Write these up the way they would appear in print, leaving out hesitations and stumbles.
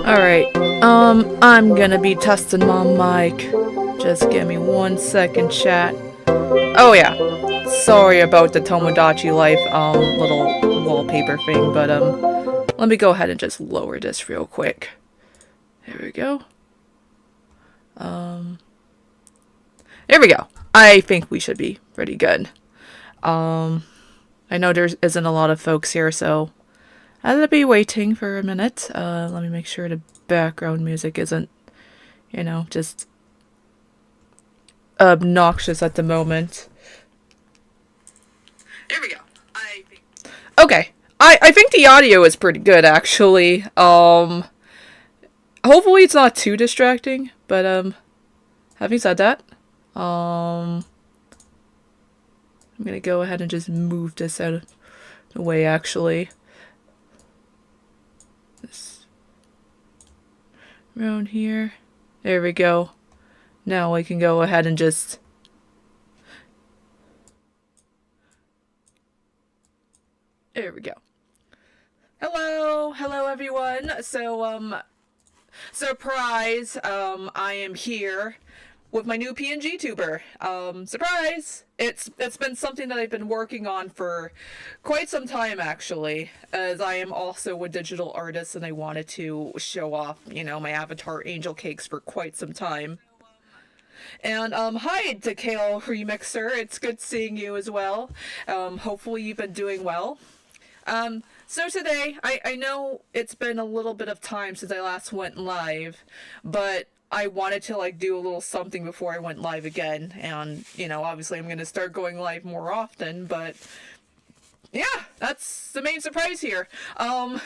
Alright, I'm gonna be testing my mic. Just give me 1 second, chat. Oh yeah, sorry about the Tomodachi Life, little wallpaper thing, but, let me go ahead and just lower this real quick. There we go. There we go. I think we should be pretty good. I know there isn't a lot of folks here, so I'll be waiting for a minute. Let me make sure the background music isn't, just obnoxious at the moment. There we go. Okay. I think the audio is pretty good, actually. Hopefully it's not too distracting, but, having said that, I'm gonna go ahead and just move this out of the way, actually. This around here. There we go. Now I can go ahead and just... There we go. Hello! Hello, everyone! So, surprise! I am here with my new PNGTuber. Surprise! It's been something that I've been working on for quite some time, actually, as I am also a digital artist and I wanted to show off, my avatar Angel Cakes for quite some time. And, hi to Kale Remixer, it's good seeing you as well. Hopefully you've been doing well. So today, I know it's been a little bit of time since I last went live, but I wanted to, do a little something before I went live again, and, obviously I'm gonna start going live more often, but... yeah, that's the main surprise here. I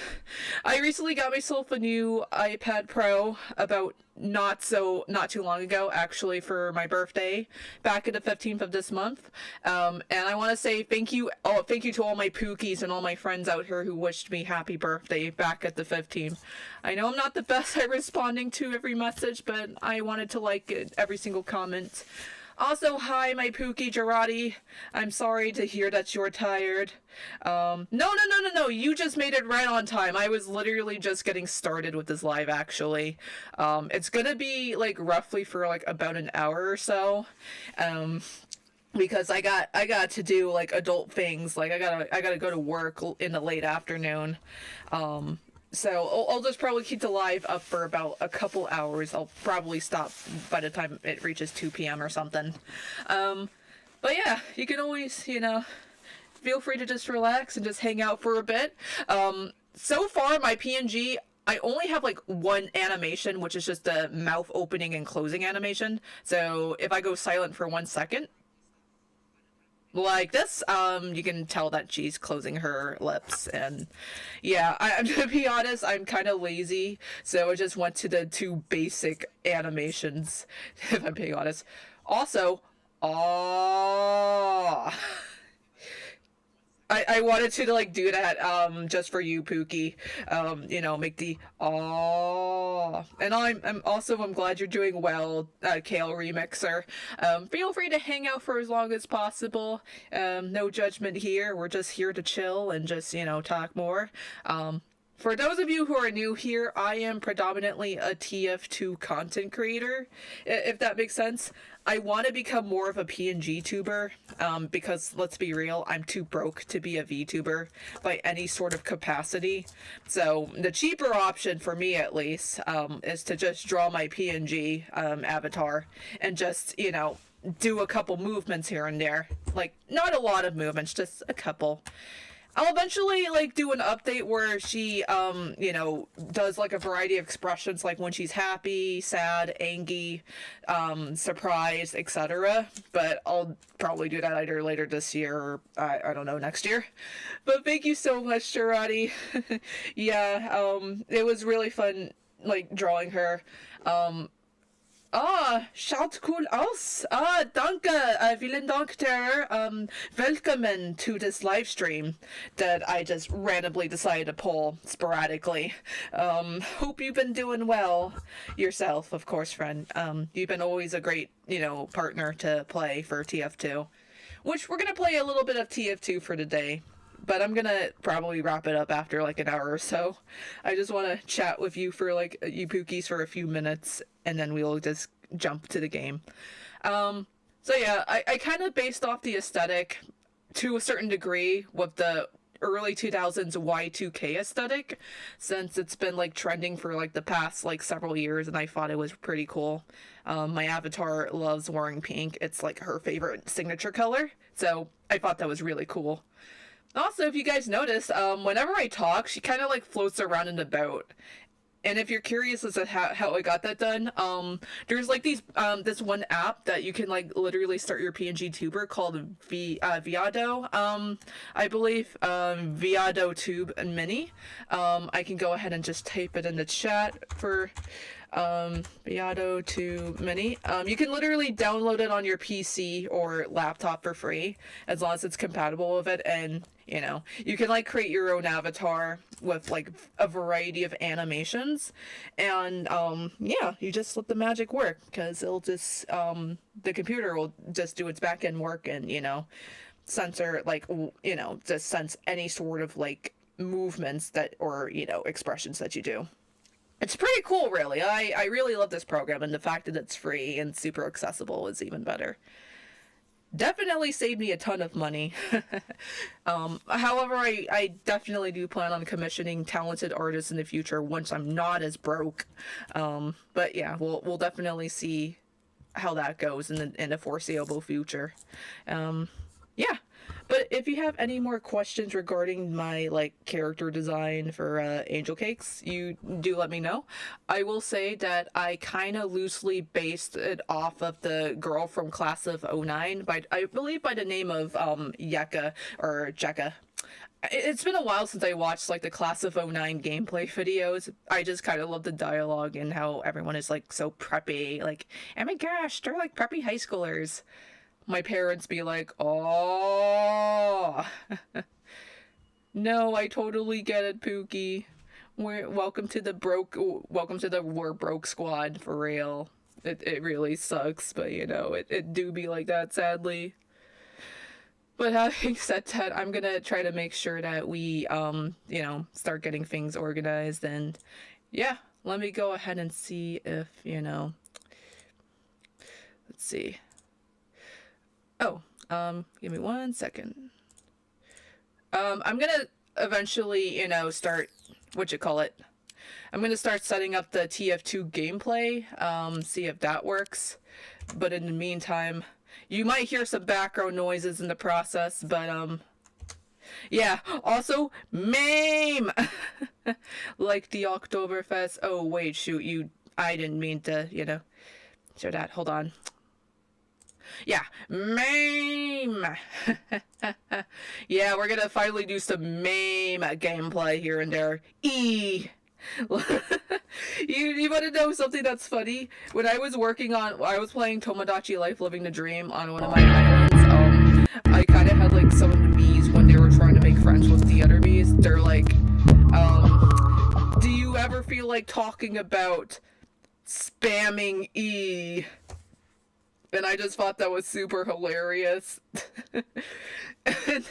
recently got myself a new iPad Pro about not too long ago, actually, for my birthday, back at the 15th of this month. And I want to say thank you to all my Pookies and all my friends out here who wished me happy birthday back at the 15th. I know I'm not the best at responding to every message, but I wanted to like every single comment. Also, hi, my Pookie Girardi. I'm sorry to hear that you're tired. No, you just made it right on time. I was literally just getting started with this live, actually. It's gonna be, roughly for, about an hour or so. Because I got to do, adult things. I gotta go to work in the late afternoon. So I'll just probably keep the live up for about a couple hours. I'll probably stop by the time it reaches 2 p.m. or something. But yeah, you can always, feel free to just relax and just hang out for a bit. So far, my PNG, I only have one animation, which is just the mouth opening and closing animation. So if I go silent for 1 second, like this, you can tell that she's closing her lips, and yeah, I'm gonna be honest, I'm kind of lazy, so I just went to the two basic animations, if I'm being honest. Also, aww. I wanted to do that just for you, Pookie. Make the aww. And I'm glad you're doing well, Kale Remixer. Feel free to hang out for as long as possible. No judgment here. We're just here to chill and just, talk more. For those of you who are new here, I am predominantly a TF2 content creator, if that makes sense. I want to become more of a PNG tuber, because let's be real, I'm too broke to be a VTuber by any sort of capacity. So the cheaper option for me, at least, is to just draw my PNG avatar and just, do a couple movements here and there. Not a lot of movements, just a couple. I'll eventually, do an update where she, does, a variety of expressions, when she's happy, sad, angry, surprised, etc. But I'll probably do that either later this year or, I don't know, next year. But thank you so much, Sharadi. Yeah, it was really fun, drawing her. Schaut cool aus. Danke. Vielen Dank der, Willkommen to this live stream that I just randomly decided to pull sporadically. Hope you've been doing well yourself, of course, friend. You've been always a great, partner to play for TF2, which we're gonna play a little bit of TF2 for today. But I'm gonna probably wrap it up after like an hour or so. I just want to chat with you for like you Pookies for a few minutes, and then we'll just jump to the game. So yeah, I kind of based off the aesthetic to a certain degree with the early 2000s Y2K aesthetic, since it's been like trending for like the past like several years, and I thought it was pretty cool. My avatar loves wearing pink. It's like her favorite signature color, so I thought that was really cool. Also, if you guys notice, whenever I talk, she kind of like floats around in the boat. And if you're curious as to how I got that done, there's like this one app that you can like literally start your PNGTuber called Viado, I believe, Viado Tube Mini. I can go ahead and just type it in the chat for Viado Tube Mini. You can literally download it on your PC or laptop for free, as long as it's compatible with it, and you can like create your own avatar with like a variety of animations, and yeah, you just let the magic work, because it'll just the computer will just do its back end work, and censor like just sense any sort of like movements that or expressions that you do. It's pretty cool, really. I really love this program, and the fact that it's free and super accessible is even better. Definitely saved me a ton of money. However, I definitely do plan on commissioning talented artists in the future once I'm not as broke. But yeah, we'll definitely see how that goes in the foreseeable future. Yeah. But if you have any more questions regarding my like character design for Angel Cakes, you do let me know. I will say that I kind of loosely based it off of the girl from Class of '09, I believe by the name of Yeka or Jekka. It's been a while since I watched like the Class of '09 gameplay videos. I just kind of love the dialogue and how everyone is like so preppy. Like, oh my gosh, they're like preppy high schoolers. My parents be like, oh. No, I totally get it, Pookie. Welcome to the we're broke squad, for real. It really sucks, but it do be like that, sadly. But having said that, I'm gonna try to make sure that we start getting things organized, and yeah, let me go ahead and see if let's see. Oh, give me 1 second. I'm gonna eventually, start, I'm gonna start setting up the TF2 gameplay, see if that works. But in the meantime, you might hear some background noises in the process, but, yeah, also, MAME! Like the Oktoberfest. Oh, wait, shoot, I didn't mean to, show that. Hold on. Yeah, MAME! Yeah, we're gonna finally do some MAME gameplay here and there. You want to know something that's funny? When I was playing Tomodachi Life Living the Dream on one of my islands, I kind of had like some of the bees when they were trying to make friends with the other bees. They're like, do you ever feel like talking about spamming E? And I just thought that was super hilarious. And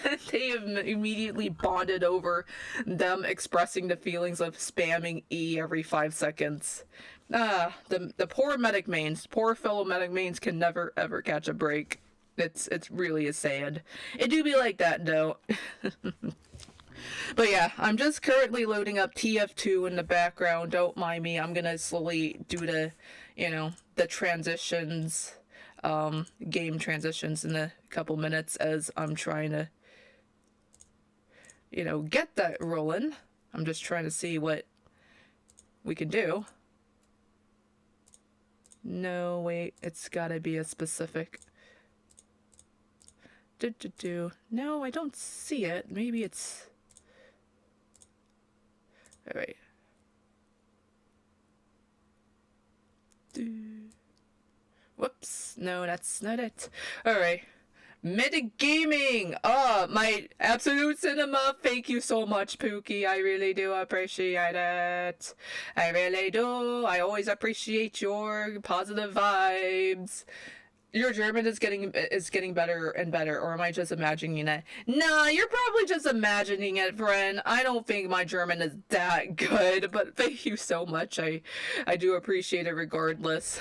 then they immediately bonded over them expressing the feelings of spamming E every 5 seconds. The poor medic mains, poor fellow medic mains can never ever catch a break. It's really sad. It do be like that though. But yeah, I'm just currently loading up TF2 in the background. Don't mind me. I'm gonna slowly do the transitions. Game transitions in a couple minutes as I'm trying to get that rolling. I'm just trying to see what we can do. No, wait, it's gotta be a specific No, I don't see it. Maybe it's all right. No, that's not it. Alright. Metagaming! My absolute cinema. Thank you so much, Pookie. I really do appreciate it. I really do. I always appreciate your positive vibes. Your German is getting better and better, or am I just imagining it? Nah, you're probably just imagining it, friend. I don't think my German is that good, but thank you so much. I do appreciate it regardless.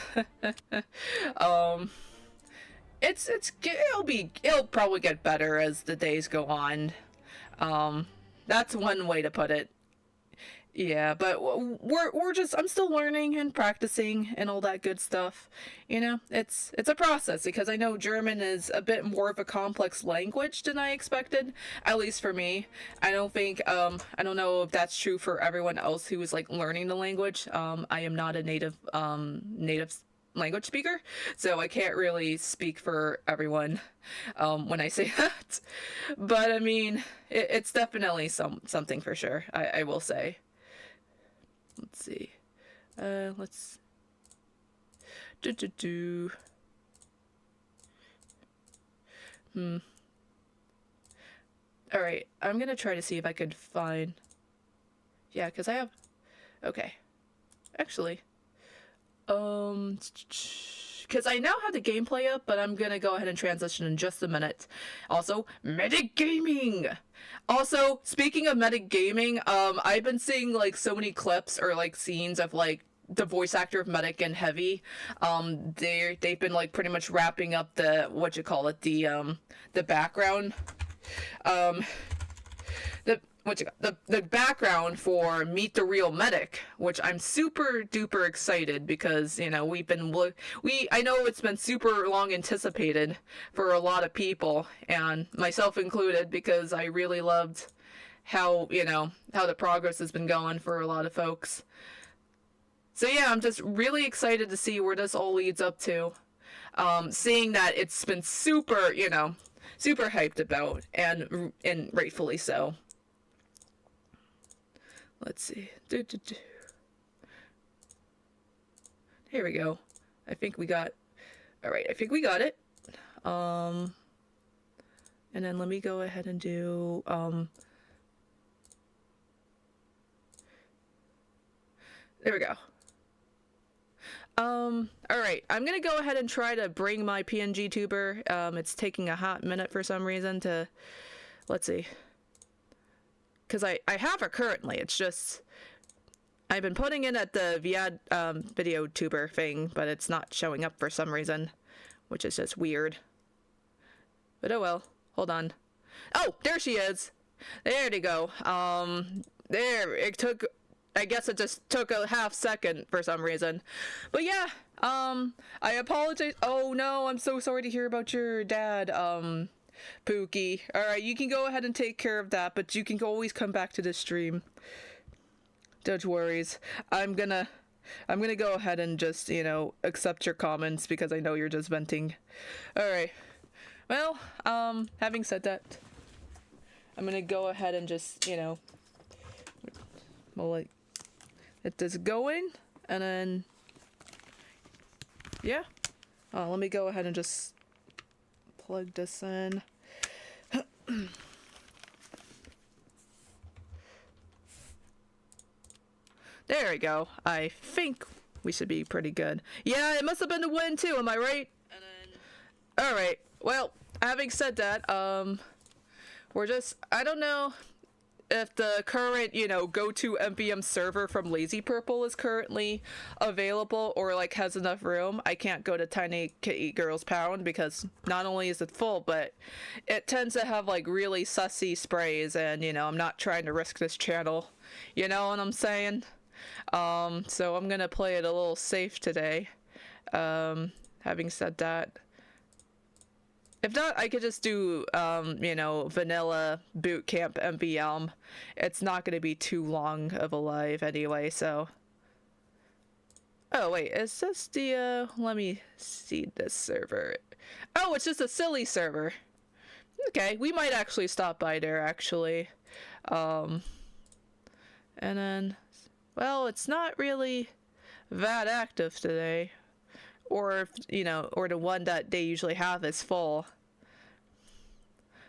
It'll probably get better as the days go on. That's one way to put it. Yeah, but I'm still learning and practicing and all that good stuff. You know, it's a process because I know German is a bit more of a complex language than I expected, at least for me. I don't know if that's true for everyone else who is like learning the language. I am not a native language speaker, so I can't really speak for everyone when I say that. But I mean, it's definitely something for sure. I will say. Let's see. Let's do. All right, I'm gonna try to see if I could find. Yeah, because I have. Okay, actually. Because I now have the gameplay up, but I'm gonna go ahead and transition in just a minute. Also, metagaming! Also, speaking of metagaming, I've been seeing, like, so many clips or, like, scenes of, like, the voice actor of Medic and Heavy. They've been, like, pretty much wrapping up the background. The background for Meet the Real Medic, which I'm super duper excited because, you know, I know it's been super long anticipated for a lot of people, and myself included, because I really loved how the progress has been going for a lot of folks. So yeah, I'm just really excited to see where this all leads up to. Seeing that it's been super hyped about, and rightfully so. Let's see. Here we go. I think we got. All right, I think we got it. And then let me go ahead and do. There we go. All right, I'm gonna go ahead and try to bring my PNGTuber. It's taking a hot minute for some reason to. Let's see. Because I have her currently, it's just I've been putting in at the Viad video tuber thing, but it's not showing up for some reason, which is just weird. But oh well, hold on. Oh, there she is. There you go. I guess it just took a half second for some reason. But yeah, I apologize. Oh no, I'm so sorry to hear about your dad, Pookie. Alright, you can go ahead and take care of that, but you can always come back to the stream. Don't worries. I'm gonna go ahead and just, accept your comments because I know you're just venting. Alright. Well, having said that, I'm gonna go ahead and just, we'll like get this going, and then yeah. Let me go ahead and just plug this in. There we go. I think we should be pretty good. Yeah, it must have been the wind too, am I right? And then... Alright, well, having said that, I don't know if the current, go-to MVM server from Lazy Purple is currently available or, like, has enough room. I can't go to Tiny Kitty Girls Pound because not only is it full, but it tends to have, like, really sussy sprays, and, I'm not trying to risk this channel. You know what I'm saying? So I'm gonna play it a little safe today. Having said that, if not, I could just do, vanilla boot camp MVM. It's not going to be too long of a live anyway, so... Oh, wait, is this the, let me see this server. Oh, it's just a silly server. Okay, we might actually stop by there, actually. And then... Well, it's not really that active today. or if, you know, or the one that they usually have is full.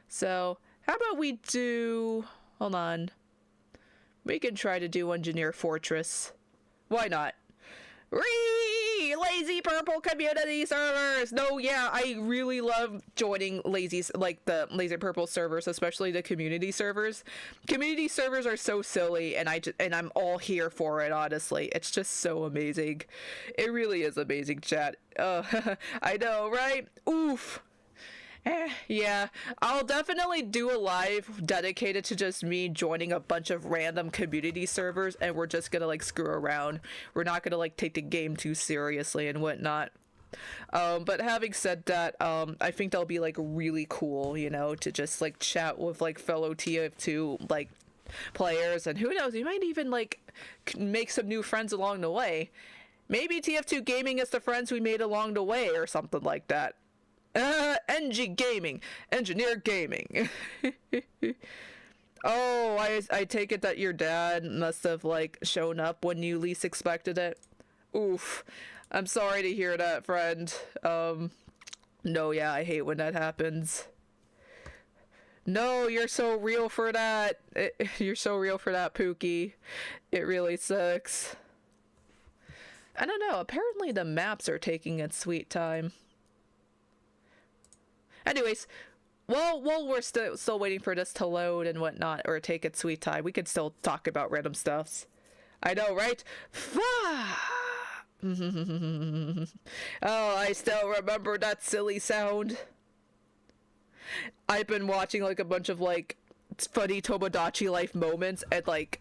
So how about we do, hold on, we can try to do Engineer Fortress. Why not? Lazy purple community servers. No, yeah, I really love joining like the lazy purple servers, especially the community servers. Community servers are so silly, and I'm all here for it. Honestly, it's just so amazing. It really is amazing, chat. I know, right? Oof. Yeah, I'll definitely do a live dedicated to just me joining a bunch of random community servers, and we're just gonna like screw around. We're not gonna like take the game too seriously and whatnot. But having said that, I think that'll be like really cool, you know, to just like chat with like fellow TF2 like players, and who knows, you might even like make some new friends along the way. Maybe TF2 Gaming is the friends we made along the way or something like that. Engineer Gaming. Oh, I take it that your dad must have like shown up when you least expected it. Oof. I'm sorry to hear that, friend. No, yeah, I hate when that happens. No, you're so real for that. You're so real for that, Pookie. It really sucks. I don't know, apparently the maps are taking its sweet time. Anyways, while we're still waiting for this to load and whatnot, or take its sweet time, we could still talk about random stuffs. I know, right? Oh, I still remember that silly sound. I've been watching like a bunch of like funny Tomodachi life moments, and like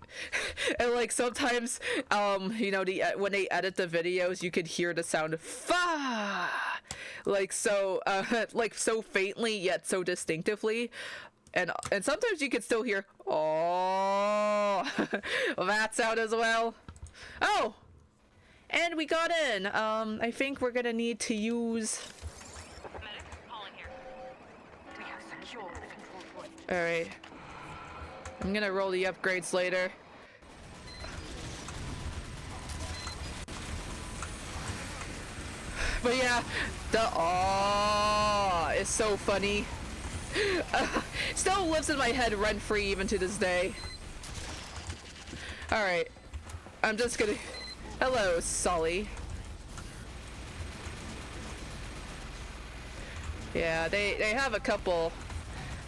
sometimes you know, when they edit the videos, you could hear the sound fa, like so like so faintly yet so distinctively, and sometimes you could still hear oh that sound as well. Oh, and we got in. I think we're gonna need to use all right. I'm gonna roll the upgrades later. But yeah, the aw is so funny. Still lives in my head rent-free even to this day. Alright. I'm just gonna... Hello, Sully. Yeah, they have a couple...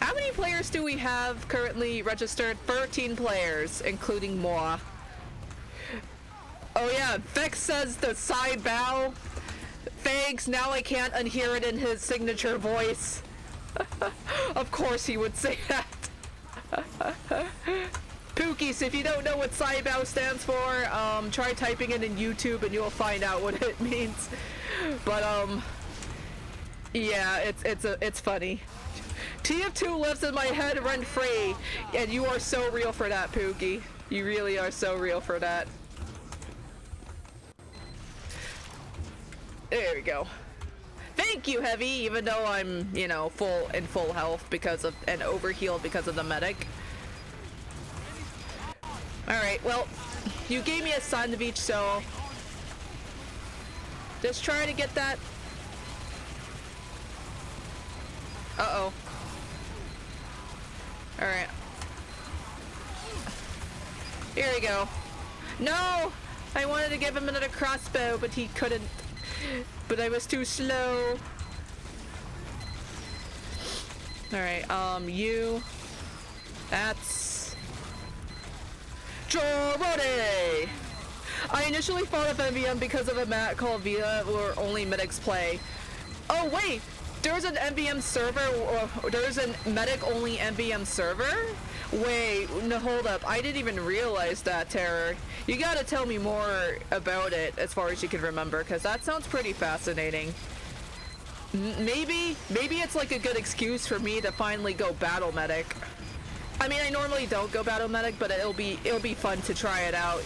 How many players do we have currently registered? 13 players, including moi. Oh yeah, Vex says the side bow. Thanks, now I can't unhear it in his signature voice. Of course he would say that. Pookies, if you don't know what side bow stands for, try typing it in YouTube and you'll find out what it means. But yeah, it's funny. TF2 lives in my head rent-free, and you are so real for that, Pookie. You really are so real for that. There we go. Thank you, Heavy, even though I'm, you know, full health because of, and overhealed because of the medic. Alright, well, you gave me a sandwich, so just try to get that. Uh-oh. Alright. Here we go. No! I wanted to give him another crossbow, but he couldn't. But I was too slow. Alright, you. That's... Jorode! I initially thought of MVM because of a map called Via where only medics play. Oh wait! There's an MVM server, or there's a medic-only MVM server? Wait, no, hold up. I didn't even realize that, Terror. You gotta tell me more about it, as far as you can remember, because that sounds pretty fascinating. Maybe it's like a good excuse for me to finally go battle medic. I mean, I normally don't go battle medic, but it'll be fun to try it out.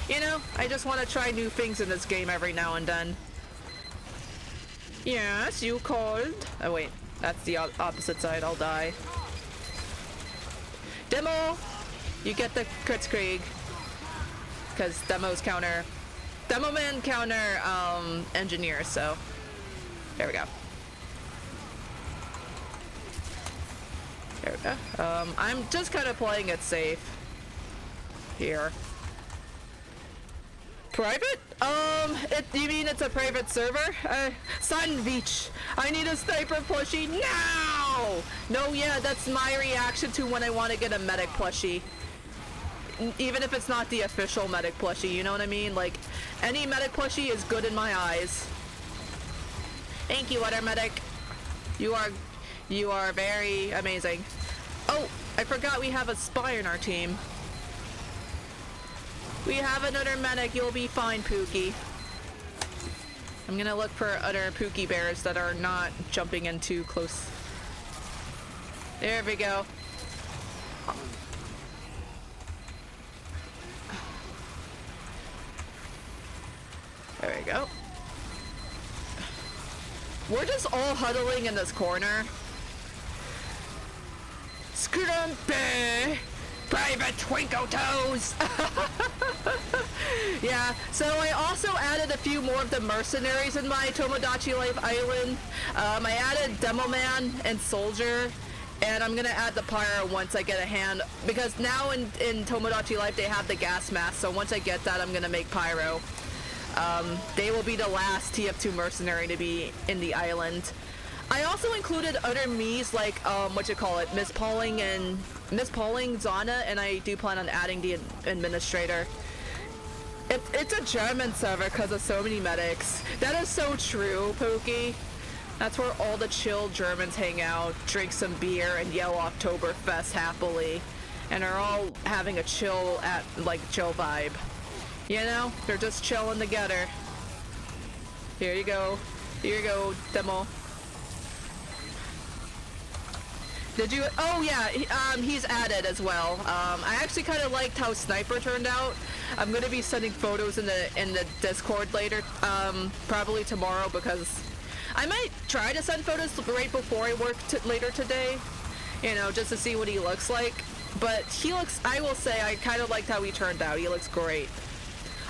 You know, I just want to try new things in this game every now and then. Yes, you called. Oh wait, that's the opposite side. I'll die. Demo, you get the Kritzkrieg, because demos counter. Demo man counter engineer, so there we go. There we go. I'm just kind of playing it safe here. Private? You mean it's a private server? Sandwich. I need a sniper plushie now! No, yeah, that's my reaction to when I want to get a medic plushie. Even if it's not the official medic plushie, you know what I mean? Like, any medic plushie is good in my eyes. Thank you, Water Medic. You are very amazing. Oh, I forgot we have a spy in our team. We have another medic. You'll be fine, Pookie. I'm gonna look for other Pookie bears that are not jumping in too close. There we go. There we go. We're just all huddling in this corner. Scrumpy! Private Twinkle Toes! Yeah, so I also added a few more of the mercenaries in my Tomodachi Life Island. I added Demo Man and Soldier, and I'm gonna add the Pyro once I get a hand, because now in Tomodachi Life they have the gas mask, so once I get that I'm gonna make Pyro. They will be the last TF2 mercenary to be in the island. I also included other Miis like, Miss Pauling, Zana, and I do plan on adding the administrator. It's a German server because of so many medics. That is so true, Pookie. That's where all the chill Germans hang out, drink some beer, and yell Oktoberfest happily. And are all having a chill vibe. You know? They're just chilling together. Here you go. Here you go, Demo. Did you? Oh yeah, he's added as well. I actually kind of liked how Sniper turned out. I'm gonna be sending photos in the Discord later, probably tomorrow, because I might try to send photos right before I work later today, you know, just to see what he looks like. But he looks, I will say, I kind of liked how he turned out. He looks great.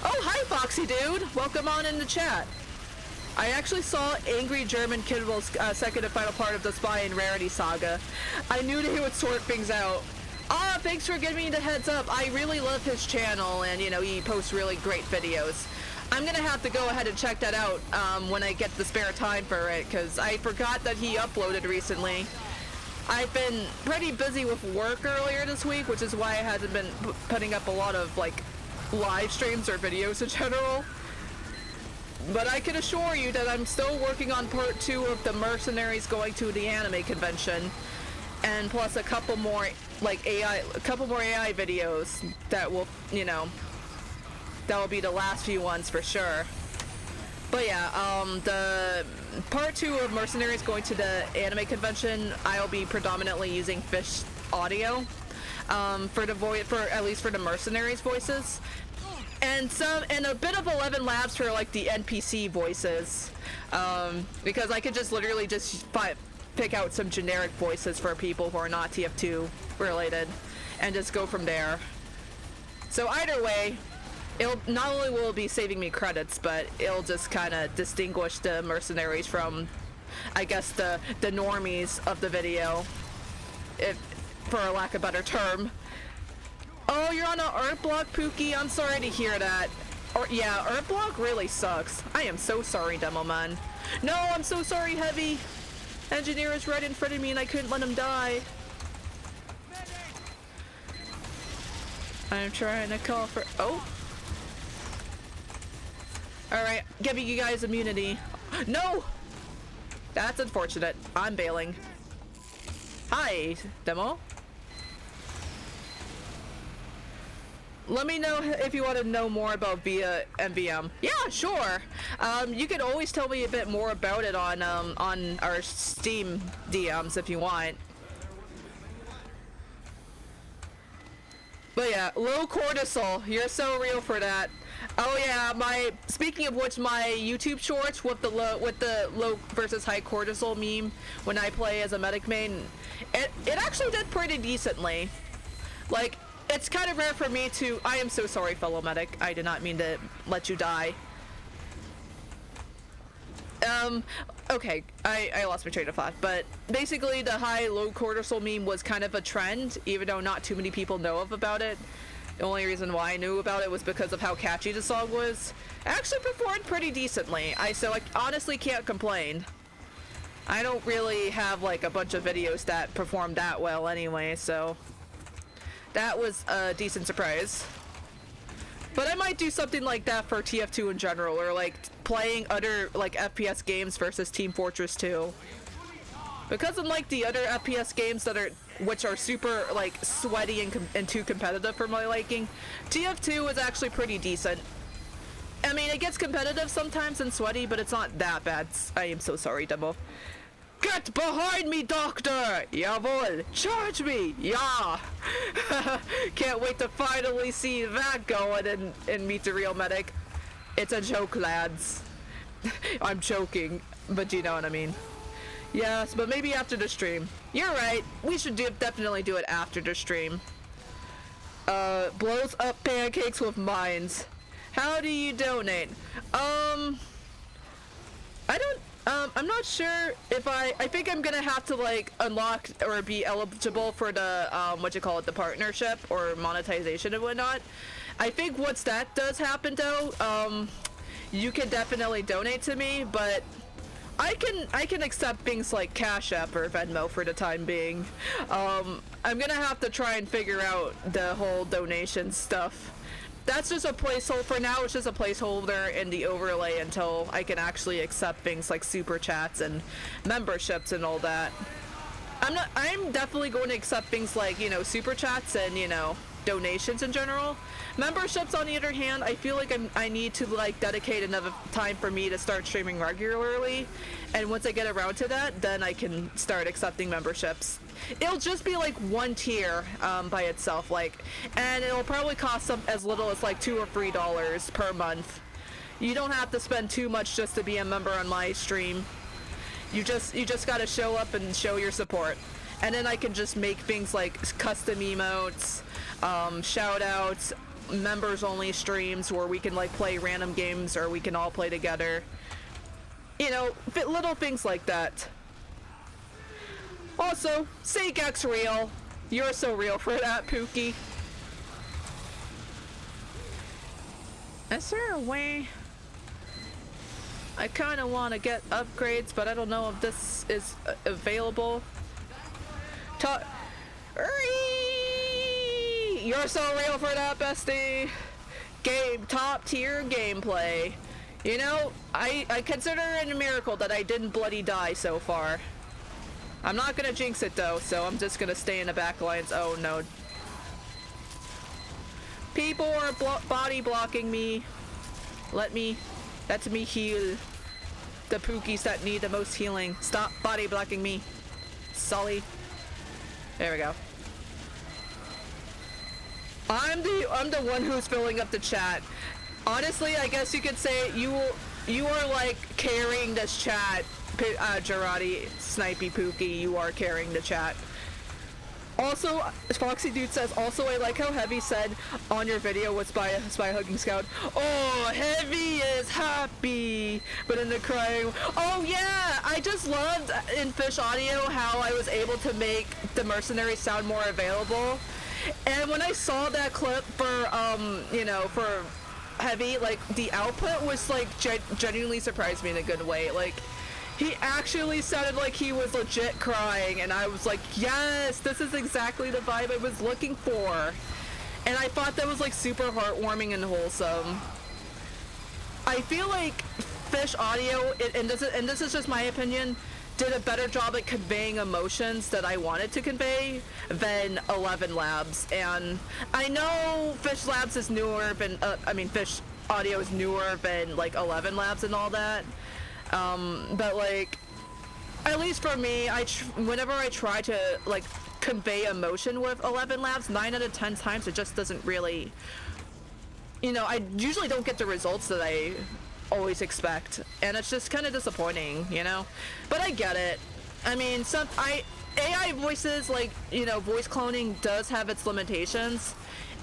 Oh, hi Foxy dude! Welcome on in the chat. I actually saw Angry German Kidwell's second and final part of the Spy and Rarity saga. I knew that he would sort things out. Ah, thanks for giving me the heads up. I really love his channel, and you know, he posts really great videos. I'm gonna have to go ahead and check that out when I get the spare time for it, because I forgot that he uploaded recently. I've been pretty busy with work earlier this week, which is why I hasn't been putting up a lot of like live streams or videos in general. But I can assure you that I'm still working on part 2 of the mercenaries going to the anime convention, and plus a couple more AI videos that will, you know, that will be the last few ones for sure. But yeah, the part 2 of mercenaries going to the anime convention, I'll be predominantly using fish audio for at least for the mercenaries voices. And a bit of 11 labs for like the NPC voices, because I could just literally just pick out some generic voices for people who are not TF2 related, and just go from there. So either way, it'll not only will it be saving me credits, but it'll just kind of distinguish the mercenaries from, I guess, the normies of the video, if for a lack of a better term. Oh, you're on an art block, Pookie? I'm sorry to hear that. Or yeah, art block really sucks. I am so sorry, Demo Man. No, I'm so sorry, Heavy. Engineer is right in front of me and I couldn't let him die. I'm trying to call for... Oh. Alright, giving you guys immunity. No! That's unfortunate. I'm bailing. Hi, Demo. Let me know if you want to know more about via MVM. Yeah, sure. You can always tell me a bit more about it on our Steam DMs if you want. But yeah, low cortisol. You're so real for that. Oh yeah, speaking of which, my YouTube shorts with the low versus high cortisol meme when I play as a medic main, it actually did pretty decently. Like, it's kind of rare for me to... I am so sorry, fellow medic. I did not mean to let you die. Okay, I lost my train of thought, but basically the high-low cortisol meme was kind of a trend, even though not too many people know about it. The only reason why I knew about it was because of how catchy the song was. It actually performed pretty decently, so I honestly can't complain. I don't really have like a bunch of videos that perform that well anyway, so that was a decent surprise. But I might do something like that for TF2 in general, or like playing other like FPS games versus Team Fortress 2. Because unlike the other FPS games which are super like sweaty and too competitive for my liking, TF2 is actually pretty decent. I mean, it gets competitive sometimes and sweaty, but it's not that bad. I am so sorry, Demo. Get behind me, doctor! Jawohl! Charge me! Yeah! Can't wait to finally see that going and meet the real medic. It's a joke, lads. I'm joking, but you know what I mean. Yes, but maybe after the stream. You're right. We should definitely do it after the stream. Blows up pancakes with mines. How do you donate? I'm not sure if I think I'm gonna have to like unlock or be eligible for the the partnership or monetization and whatnot. I think once that does happen though, you can definitely donate to me, but I can accept things like Cash App or Venmo for the time being. I'm gonna have to try and figure out the whole donation stuff. That's just a placeholder for now. It's just a placeholder in the overlay until I can actually accept things like super chats and memberships and all that. I'm definitely going to accept things like, you know, super chats and, you know, donations in general. Memberships, on the other hand, I feel like I need to like dedicate enough time for me to start streaming regularly, and once I get around to that, then I can start accepting memberships. It'll just be like one tier by itself, like, and it'll probably cost as little as like $2 or $3 per month. You don't have to spend too much just to be a member on my stream. You just gotta show up and show your support, and then I can just make things like custom emotes, shout outs, members only streams where we can like play random games or we can all play together, you know, little things like that. Also, Seikek's real. You're so real for that, Pookie. Is there a way? I kind of want to get upgrades, but I don't know if this is available. You're so real for that, bestie. Top tier gameplay. You know, I consider it a miracle that I didn't bloody die so far. I'm not gonna jinx it though, so I'm just gonna stay in the back lines. Oh no. People are body blocking me. Let me heal the Pookies that need the most healing. Stop body blocking me, Sully. There we go. I'm the one who's filling up the chat. Honestly, I guess you could say you are like carrying this chat. Jarati, Snipey, Pookie, you are carrying the chat. Also, Foxy Dude says, also I like how Heavy said on your video with Spy Hugging Scout, oh, Heavy is happy, but in the crying, oh yeah, I just loved in Fish Audio how I was able to make the mercenary sound more available. And when I saw that clip for, you know, for Heavy, like, the output was, like, genuinely surprised me in a good way. Like, he actually sounded like he was legit crying, and I was like, yes, this is exactly the vibe I was looking for. And I thought that was, like, super heartwarming and wholesome. I feel like Fish Audio, and this is just my opinion, did a better job at conveying emotions that I wanted to convey than 11 Labs. And I know Fish Labs is newer than, Fish Audio is newer than, like, 11 Labs and all that. But, like, at least for me, whenever I try to, like, convey emotion with 11 Labs, 9 out of 10 times it just doesn't really, you know, I usually don't get the results that I always expect, and it's just kind of disappointing, you know? But I get it. I mean, AI voices, like, you know, voice cloning does have its limitations.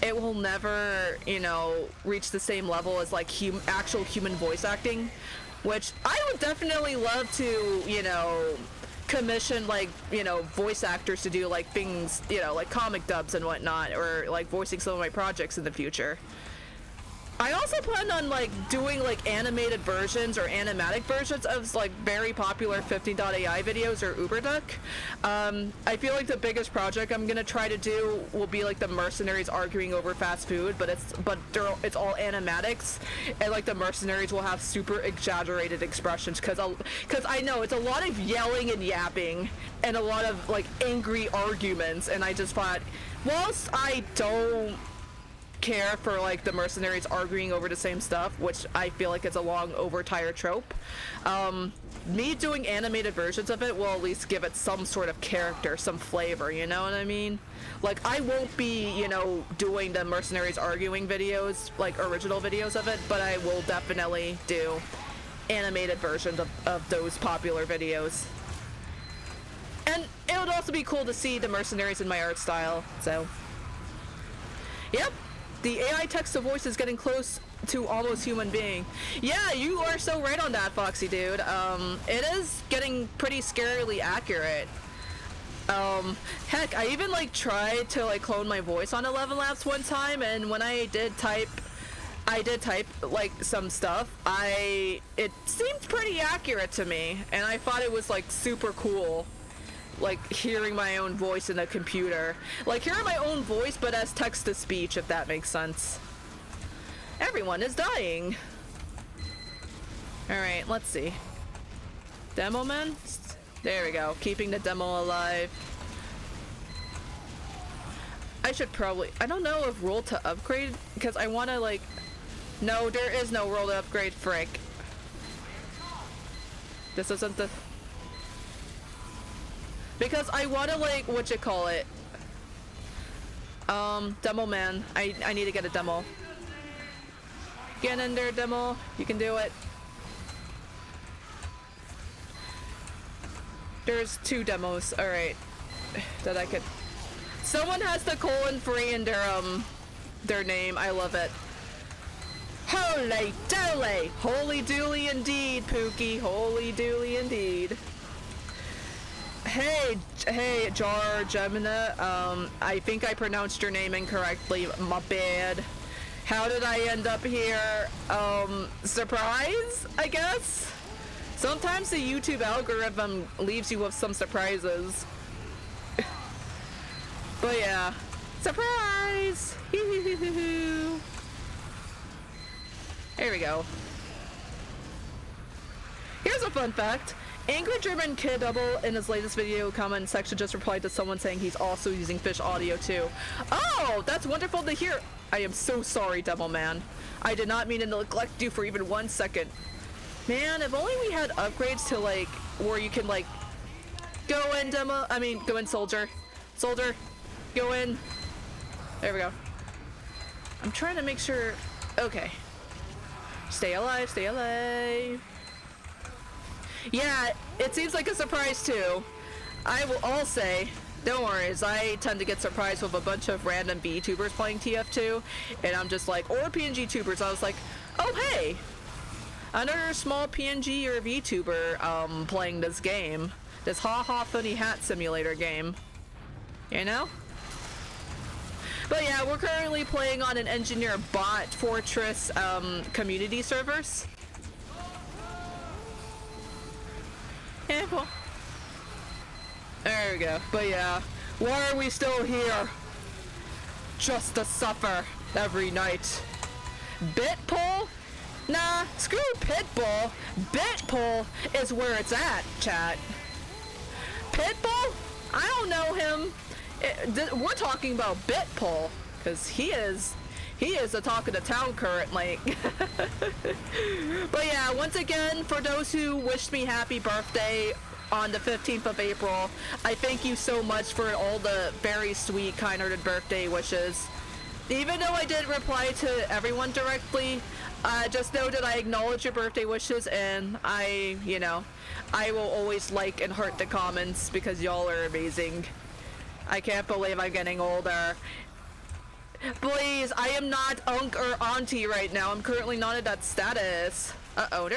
It will never, you know, reach the same level as, like, actual human voice acting. which I would definitely love to, you know, commission, like, you know, voice actors to do, like, things, you know, like comic dubs and whatnot, or like voicing some of my projects in the future. I also plan on, like, doing, like, animated versions or animatic versions of, like, very popular 15.ai videos or Uberduck. I feel like the biggest project I'm gonna try to do will be, like, the mercenaries arguing over fast food, but it's all animatics, and, like, the mercenaries will have super exaggerated expressions, because I know it's a lot of yelling and yapping, and a lot of, like, angry arguments, and I just thought, whilst I don't care for, like, the mercenaries arguing over the same stuff, which I feel like is a long overtired trope, me doing animated versions of it will at least give it some sort of character, some flavor, you know what I mean? Like, I won't be, you know, doing the mercenaries arguing videos, like original videos of it, but I will definitely do animated versions of those popular videos. And it would also be cool to see the mercenaries in my art style, so yep. The AI text-to-voice is getting close to almost human being. Yeah, you are so right on that, Foxy dude. It is getting pretty scarily accurate. Heck, I even, like, tried to, like, clone my voice on 11 Labs one time, and when I did type, like, some stuff, it seemed pretty accurate to me, and I thought it was, like, super cool. Like, hearing my own voice in a computer. Like, hearing my own voice, but as text-to-speech, if that makes sense. Everyone is dying. Alright, let's see. Demo man? There we go. Keeping the demo alive. I should probably... I don't know if role to upgrade, because I want to, like... No, there is no role to upgrade, frick. This isn't the... Because I want to, like, whatchamacallit. Demo man. I need to get a demo. Get in there, demo. You can do it. There's 2 demos. Alright. That I could... Someone has the colon free in their name. I love it. Holy dooly! Holy dooly indeed, Pookie. Holy dooly indeed. Hey, Jar Gemina, I think I pronounced your name incorrectly, my bad. How did I end up here? Surprise, I guess? Sometimes the YouTube algorithm leaves you with some surprises. But yeah, surprise! There we go. Here's a fun fact. Angry German Kid Double in his latest video comment section just replied to someone saying he's also using fish audio too. Oh, that's wonderful to hear. I am so sorry, Devil Man. I did not mean to neglect you for even 1 second. Man, if only we had upgrades to, like, where you can, like, go in go in Soldier. Soldier, go in. There we go. I'm trying to make sure. Okay. Stay alive, stay alive. Yeah, it seems like a surprise too. I'll say, don't worry, as I tend to get surprised with a bunch of random VTubers playing TF2, and I'm just like, or PNGTubers, I was like, oh hey, another small PNG or VTuber playing this game, this ha-ha funny hat simulator game, you know? But yeah, we're currently playing on an engineer bot fortress community servers. Yeah, well, there we go. But yeah, why are we still here? Just to suffer every night. Bitbull? Nah, screw Pitbull. Bitbull is where it's at, chat. Pitbull? I don't know him. We're talking about Bitbull, because he is the talk of the town currently. But yeah, once again, for those who wished me happy birthday on the 15th of April, I thank you so much for all the very sweet, kind-hearted birthday wishes. Even though I didn't reply to everyone directly, just know that I acknowledge your birthday wishes, and I will always like and heart the comments because y'all are amazing. I can't believe I'm getting older. Please, I am not unc or auntie right now. I'm currently not at that status. Uh-oh,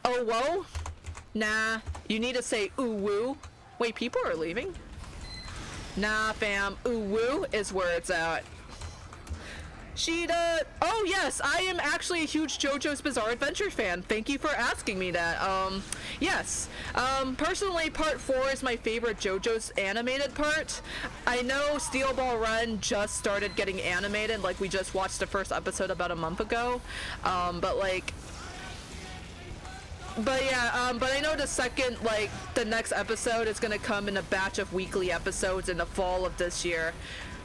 Oh, whoa? Nah, you need to say ooh woo. Wait, people are leaving? Nah, fam, ooh woo is where it's at. Oh yes, I am actually a huge JoJo's Bizarre Adventure fan. Thank you for asking me that. Yes. Personally, part 4 is my favorite JoJo's animated part. I know Steel Ball Run just started getting animated, like we just watched the first episode about a month ago. But I know the next episode is gonna come in a batch of weekly episodes in the fall of this year.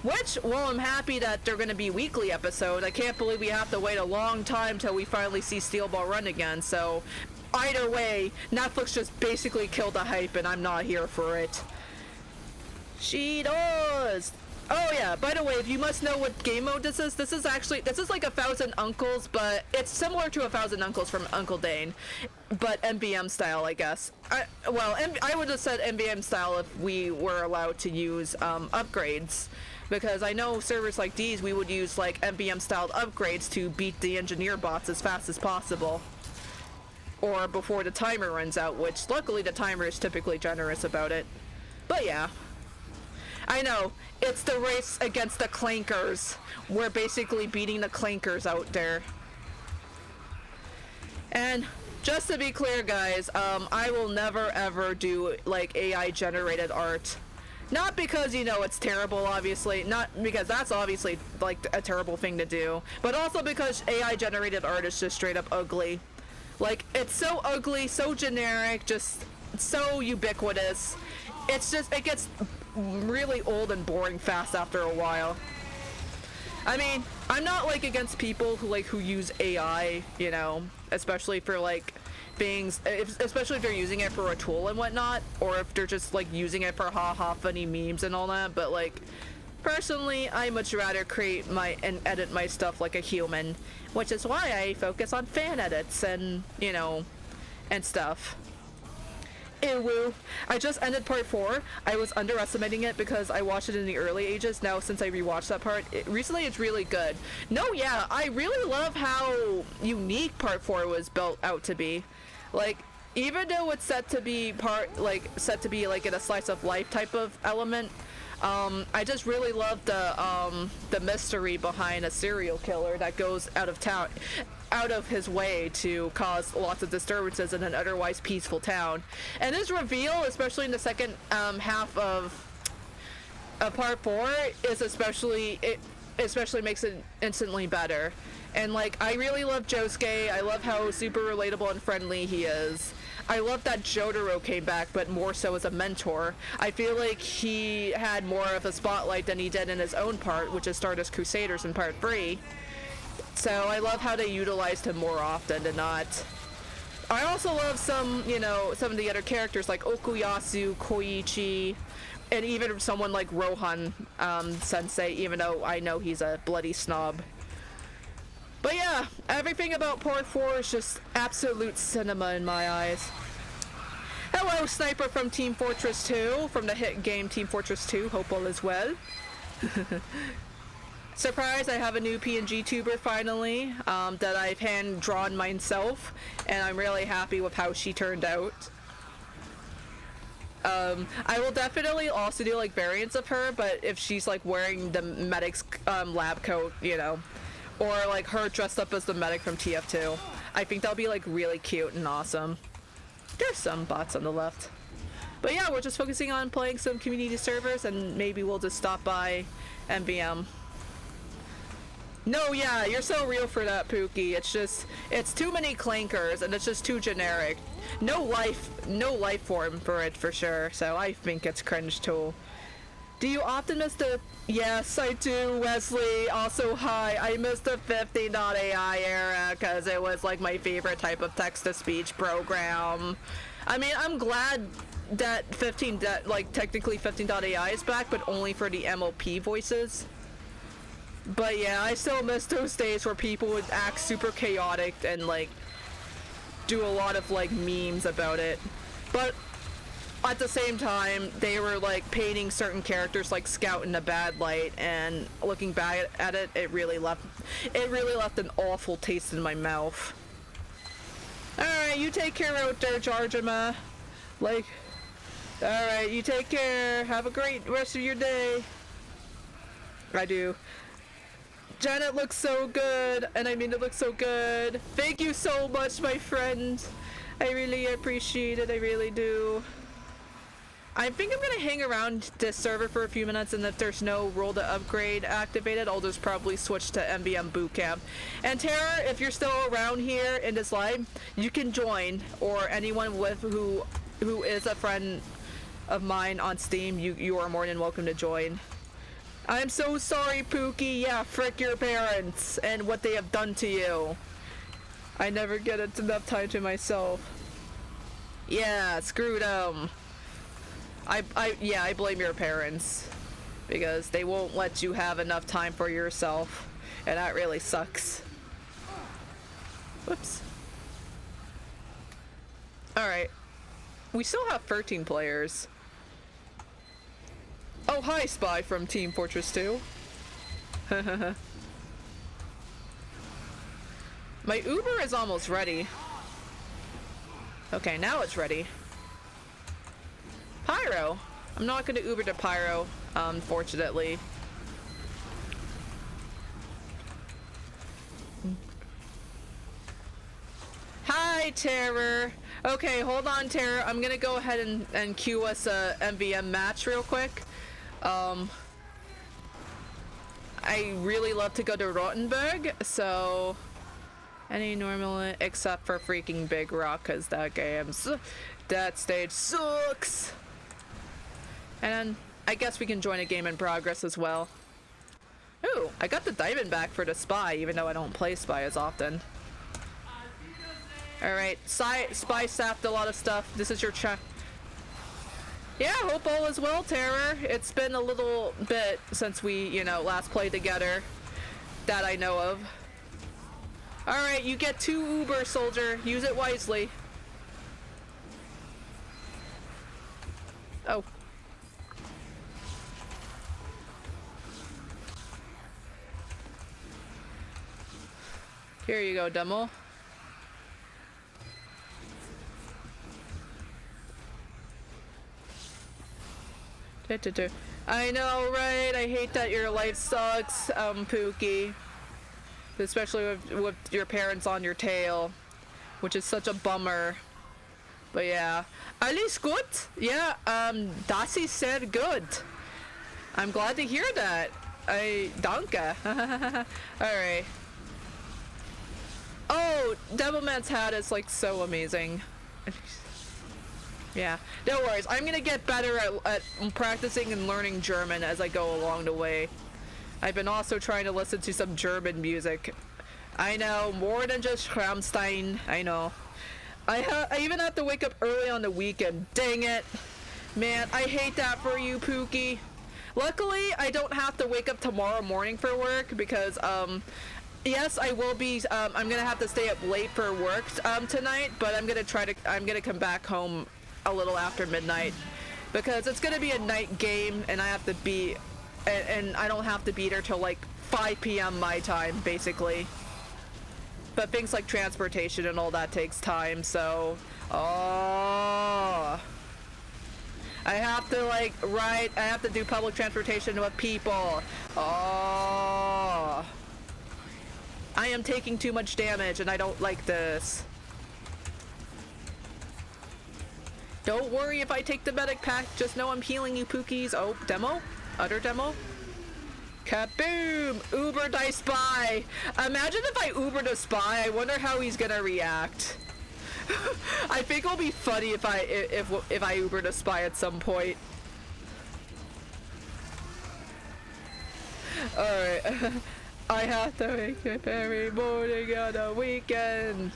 Which, well, I'm happy that they're gonna be weekly episodes. I can't believe we have to wait a long time till we finally see Steel Ball Run again, so either way, Netflix just basically killed the hype and I'm not here for it. She does! Oh yeah, by the way, if you must know what game mode this is like 1,000 Uncles, but it's similar to 1,000 Uncles from Uncle Dane, but MBM style, I guess. I would have said MBM style if we were allowed to use upgrades, because I know servers like these, we would use like MBM styled upgrades to beat the engineer bots as fast as possible. Or before the timer runs out, which luckily the timer is typically generous about it. But yeah. I know, it's the race against the clankers. We're basically beating the clankers out there. And just to be clear, guys, I will never ever do like AI generated art. Not because, you know, it's terrible, obviously. Not because that's obviously like a terrible thing to do. But also because AI generated art is just straight up ugly. Like, it's so ugly, so generic, just so ubiquitous. It gets really old and boring fast after a while. I mean, I'm not like against people who use AI, you know, especially for like things, especially if they're using it for a tool and whatnot, or if they're just like using it for haha funny memes and all that. But like, personally, I much rather create and edit my stuff like a human, which is why I focus on fan edits and, you know, and stuff. Ew. I just ended part 4. I was underestimating it because I watched it in the early ages. Now, since I rewatched that part, recently it's really good. No, yeah, I really love how unique part 4 was built out to be. Like, even though it's set to be like in a slice of life type of element, I just really love the mystery behind a serial killer that goes out of his way to cause lots of disturbances in an otherwise peaceful town. And his reveal, especially in the second half of part 4, is especially makes it instantly better. And like, I really love Josuke. I love how super relatable and friendly he is. I love that Jotaro came back, but more so as a mentor. I feel like he had more of a spotlight than he did in his own part, which is Stardust Crusaders in part 3. So I love how they utilized him more often than not. I also love some of the other characters like Okuyasu, Koichi, and even someone like Rohan Sensei, even though I know he's a bloody snob. But yeah, everything about part 4 is just absolute cinema in my eyes. Hello, Sniper from Team Fortress 2, from the hit game Team Fortress 2, hope all is well. Surprise, I have a new PNGTuber finally, that I've hand-drawn myself, and I'm really happy with how she turned out. I will definitely also do like variants of her, but if she's like wearing the medic's lab coat, you know, or like her dressed up as the medic from TF2, I think that'll be like really cute and awesome. There's some bots on the left. But yeah, we're just focusing on playing some community servers, and maybe we'll just stop by MBM. No, yeah, you're so real for that, Pookie. It's too many clankers, and it's just too generic. No life form for it, for sure, so I think it's cringe too. Do you often miss the... Yes, I do, Wesley. Also, hi, I missed the 50.ai era, because it was like my favorite type of text-to-speech program. I mean, I'm glad that technically 15.ai is back, but only for the MOP voices. But yeah, I still miss those days where people would act super chaotic and like do a lot of like memes about it. But at the same time, they were like painting certain characters like Scout in a bad light, and looking back at it, it really left an awful taste in my mouth. Alright, you take care out there, Jarjama. Like, alright, you take care. Have a great rest of your day. I do. Janet looks so good, and I mean it looks so good. Thank you so much, my friend. I really appreciate it, I really do. I think I'm gonna hang around this server for a few minutes, and if there's no role to upgrade activated, I'll just probably switch to MBM Bootcamp. And Tara, if you're still around here in this live, you can join, or anyone with who is a friend of mine on Steam, you are more than welcome to join. I'm so sorry, Pookie. Yeah, frick your parents and what they have done to you. I never get enough time to myself. Yeah, screw them. I blame your parents because they won't let you have enough time for yourself, and that really sucks. Whoops. Alright. We still have 13 players. Oh, hi, Spy from Team Fortress 2. My Uber is almost ready. Okay, now it's ready. Pyro. I'm not going to Uber to Pyro, unfortunately. Hi, Terror. Okay, hold on, Terror. I'm going to go ahead and queue us a MVM match real quick. I really love to go to Rottenburg, so any normal except for freaking Big Rock, because that stage sucks. And I guess we can join a game in progress as well. Ooh, I got the diamond back for the Spy, even though I don't play Spy as often. Alright, Spy sapped a lot of stuff. This is your check. Yeah, hope all is well, Terror. It's been a little bit since we, you know, last played together. That I know of. Alright, you get 2 Uber, soldier. Use it wisely. Oh. Here you go, demo. I know, right? I hate that your life sucks, Pookie. Especially with your parents on your tail, which is such a bummer. But yeah. Alles gut? Yeah, das ist sehr gut. I'm glad to hear that. Danke. Alright. Oh, Devilman's hat is like so amazing. Yeah, no worries. I'm gonna get better at practicing and learning German as I go along the way. I've been also trying to listen to some German music. I know, more than just Rammstein. I know. I even have to wake up early on the weekend. Dang it. Man, I hate that for you, Pookie. Luckily, I don't have to wake up tomorrow morning for work because, yes, I will be, I'm gonna have to stay up late for work, tonight, but I'm gonna come back home a little after midnight because it's gonna be a night game and I have to be, and I don't have to be there till like 5 p.m. my time, basically. But things like transportation and all that takes time, so... Oh... I have to, like, I have to do public transportation with people. Oh... I am taking too much damage and I don't like this. Don't worry if I take the medic pack, just know I'm healing you, Pookies. Oh, demo? Utter demo? Kaboom! Uber die Spy! Imagine if I Ubered a Spy, I wonder how he's gonna react. I think it'll be funny if I Ubered a Spy at some point. Alright. I have to wake up every morning on a weekend.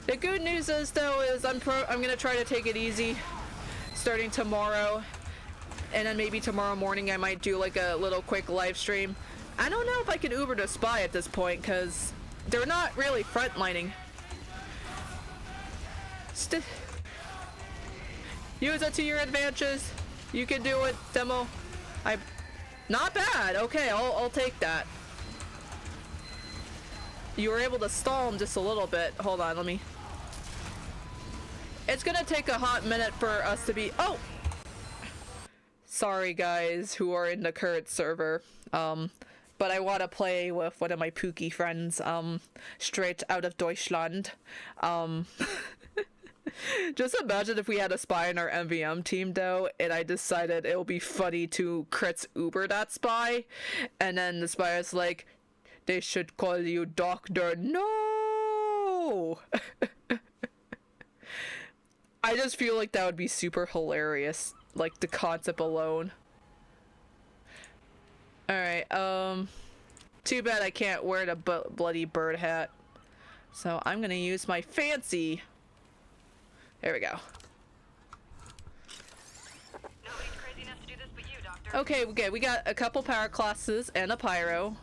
The good news is though is I'm gonna try to take it easy starting tomorrow. And then maybe tomorrow morning I might do like a little quick live stream. I don't know if I can Uber to Spy at this point because they're not really frontlining. Use it to your advantages. You can do it, demo. Not bad. Okay, I'll take that. You were able to stall him just a little bit. Hold on, let me. it's gonna take a hot minute for us to be- oh! Sorry guys who are in the current server, but I want to play with one of my Pookie friends, straight out of Deutschland. Just imagine if we had a spy in our MVM team though, and I decided it would be funny to crits Uber that spy, and then the spy is like, they should call you Doctor. No! I just feel like that would be super hilarious, like the concept alone. Alright, too bad I can't wear the bloody bird hat. So I'm gonna use my fancy. There we go. Nobody's crazy enough to do this but you, Doctor. Okay, we got a couple power classes and a pyro.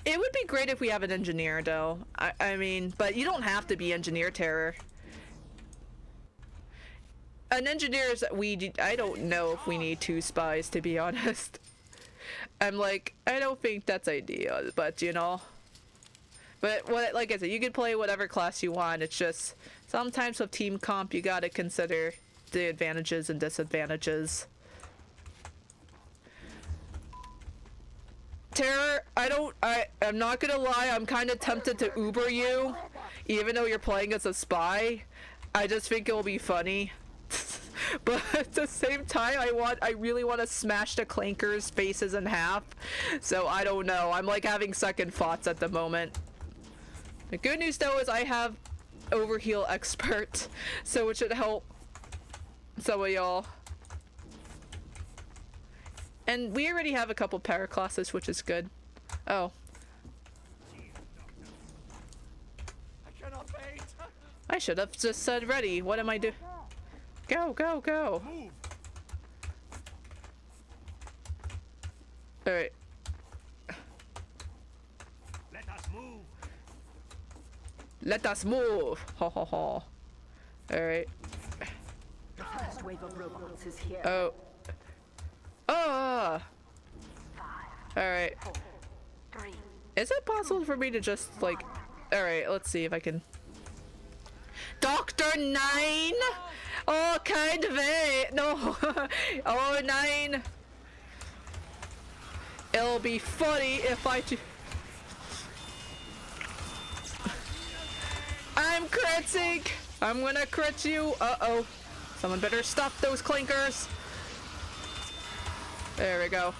It would be great if we have an engineer though. I mean, but you don't have to be engineer terror. An engineer is I don't know if we need 2 spies, to be honest. I'm like, I don't think that's ideal, but you know. But like I said, you can play whatever class you want. It's just sometimes with team comp you gotta consider the advantages and disadvantages. Terror, I'm not gonna lie, I'm kind of tempted to Uber you, even though you're playing as a spy. I just think it'll be funny. But at the same time, I really want to smash the clankers' faces in half. So I don't know. I'm like having second thoughts at the moment. The good news though is I have overheal expert, so it should help some of y'all. And we already have a couple power classes, which is good. Oh. I should have just said ready. What am I doing? Go, go, go. Alright. Let us move. Let us move. Ha ha ha. Alright. The first wave of robots is here. Oh. Oh! Alright. 3. Is it possible for me to just, like... Alright, let's see if I can... Dr. 9? Oh, kind of it. No. Oh, 9. It'll be funny if I do... I'm critting! I'm gonna crit you. Uh-oh. Someone better stop those clinkers. There we go.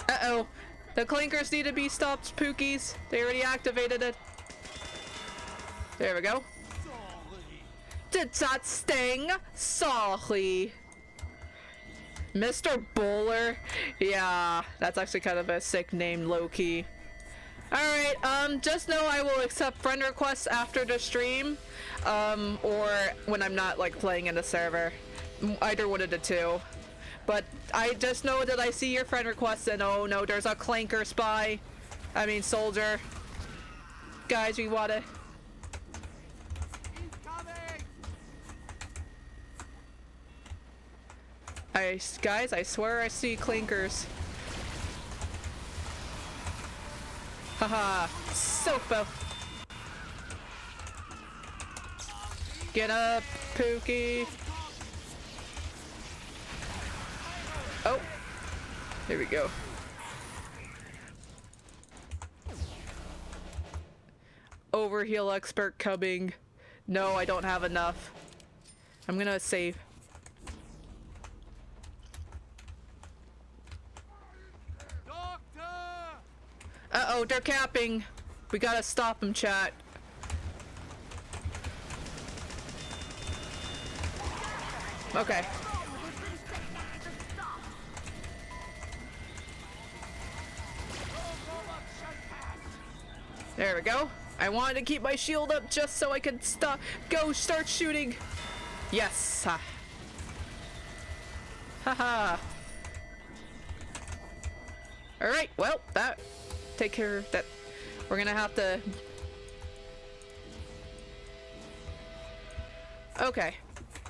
Uh-oh. The clinkers need to be stopped, Pookies. They already activated it. There we go. Did that sting? Sorry. Mr. Bowler? Yeah, that's actually kind of a sick name, low-key. Alright, just know I will accept friend requests after the stream, or when I'm not, like, playing in the server. Either one of the two. But I just know that I see your friend requests and oh no, there's a clanker spy. I mean, soldier. Guys, we wanna... Guys, I swear I see clankers. Haha, Sopo. Get up, Pookie. Oh, there we go. Overheal expert coming. No, I don't have enough. I'm gonna save. Uh-oh, they're capping. We gotta stop them, chat. Okay. There we go. I wanted to keep my shield up just so I could start shooting. Yes. Haha. Alright, well, that take care of that. We're gonna have to... Okay.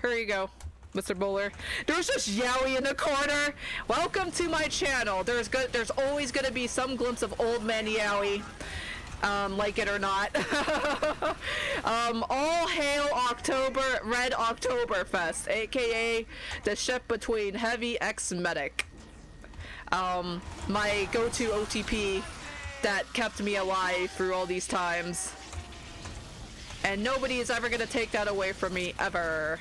Here you go, Mr. Bowler. There's just Yowie in the corner. Welcome to my channel. There's always gonna be some glimpse of old man Yowie. like it or not. All hail Red Oktoberfest, aka the ship between Heavy X Medic. My go-to OTP that kept me alive through all these times. And nobody is ever gonna take that away from me, ever.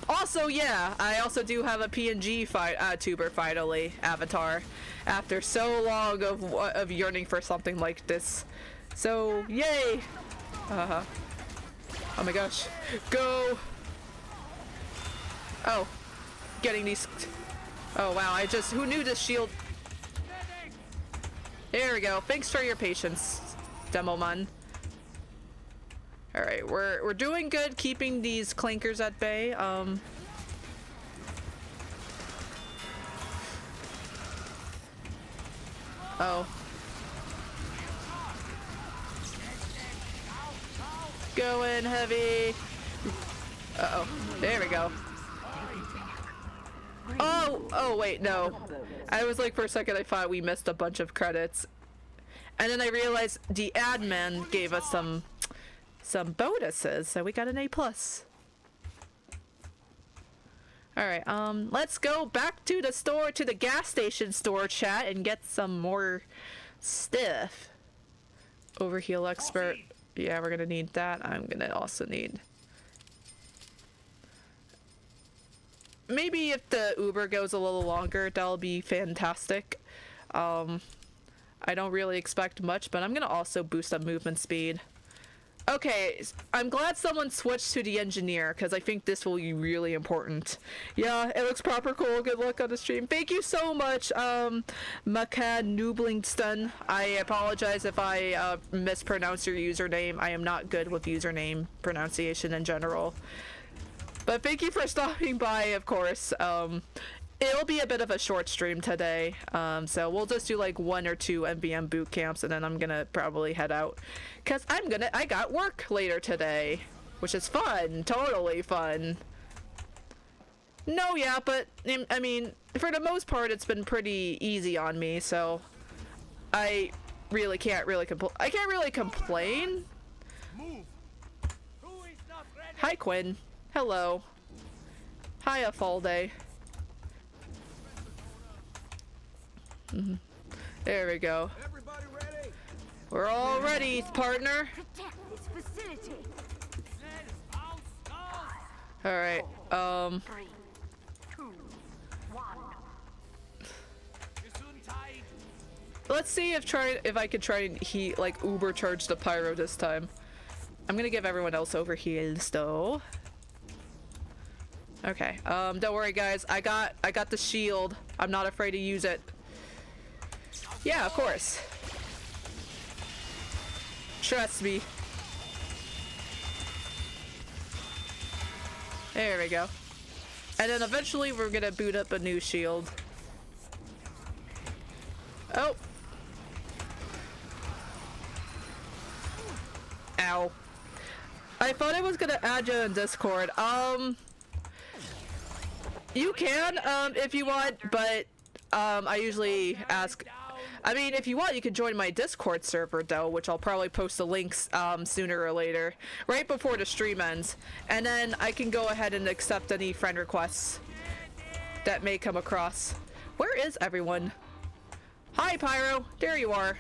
Also, yeah, I also do have a PNGTuber finally, avatar, after so long of yearning for something like this. So, yay! Oh my gosh. Go! Oh. Getting these... Oh wow, who knew this shield... There we go. Thanks for your patience, Demoman. Alright, we're doing good keeping these clankers at bay. Oh. Going heavy. Uh-oh. There we go. Oh wait, no. I was like, for a second I thought we missed a bunch of credits. And then I realized the admin gave us some bonuses, so we got an A+. Alright, let's go back to the store, to the gas station store chat and get some more stuff. Overheal expert. Yeah, we're gonna need that. I'm gonna also need... Maybe if the Uber goes a little longer, that'll be fantastic. I don't really expect much, but I'm gonna also boost up movement speed. Okay, I'm glad someone switched to the engineer, because I think this will be really important. Yeah, it looks proper cool. Good luck on the stream. Thank you so much, Macan Nublingston. I apologize if I mispronounce your username. I am not good with username pronunciation in general. But thank you for stopping by, of course. It'll be a bit of a short stream today, so we'll just do like 1 or 2 MVM boot camps, and then I'm gonna probably head out, cause I got work later today, which is fun, totally fun. No, yeah, but I mean, for the most part, it's been pretty easy on me, so I really can't really complain. Hi, Quinn. Hello. Hiya, Falday. There we go. Everybody ready? We're all ready, partner. Protect this facility. All right. 3, 2, 1. Let's see if I could try and like Uber charge the pyro this time. I'm gonna give everyone else over heals though. Okay. Don't worry, guys. I got the shield. I'm not afraid to use it. Yeah, of course. Trust me. There we go. And then eventually we're gonna boot up a new shield. Oh. Ow. I thought I was gonna add you in Discord. You can, if you want, but, I usually ask... I mean, if you want, you can join my Discord server, though, which I'll probably post the links, sooner or later. Right before the stream ends. And then I can go ahead and accept any friend requests that may come across. Where is everyone? Hi, Pyro! There you are.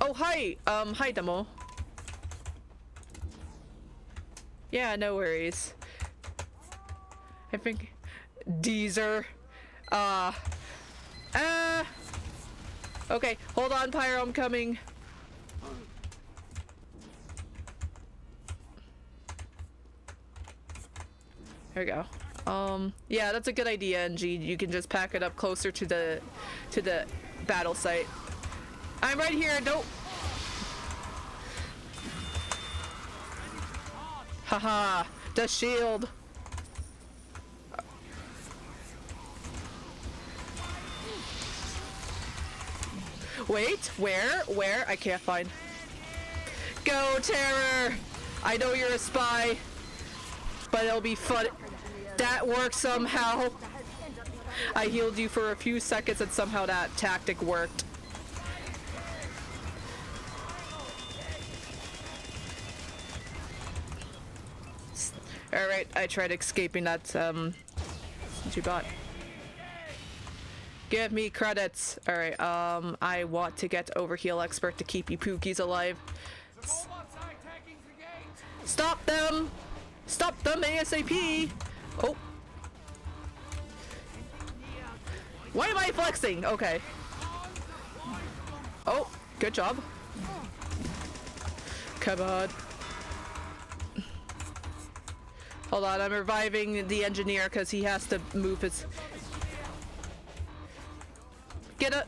Oh, hi! Hi, Demo. Yeah, no worries. I think... Deezer. Okay, hold on, Pyro, I'm coming. There we go. Yeah, that's a good idea, NG. You can just pack it up closer to the battle site. I'm right here, don't... Haha, the shield. Wait, where? I can't find. Go, Terror! I know you're a spy, but it'll be fun. That works somehow. I healed you for a few seconds and somehow that tactic worked. Alright, I tried escaping that, you bot. Give me credits. Alright, I want to get Overheal Expert to keep you Pookies alive. Stop them! Stop them ASAP! Oh. Why am I flexing? Okay. Oh, good job. Come on. Hold on, I'm reviving the engineer because he has to move his... Get it!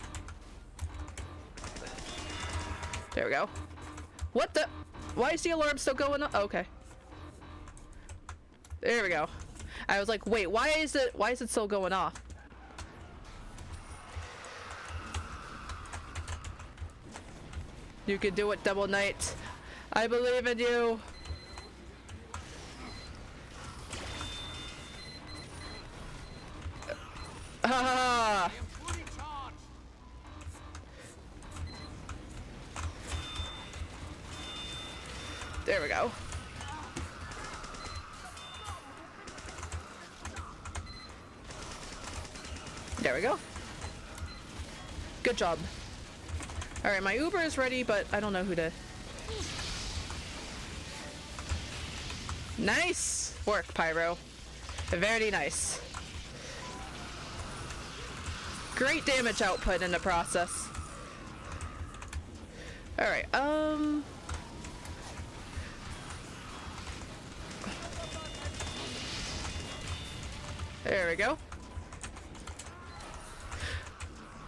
There we go. What the? Why is the alarm still going on? Okay. There we go. I was like, wait, why is it still going off? You can do it, Double Knight. I believe in you. Ah! There we go. There we go. Good job. Alright, my Uber is ready, but I don't know who to... Nice work, Pyro. Very nice. Great damage output in the process. Alright, there we go.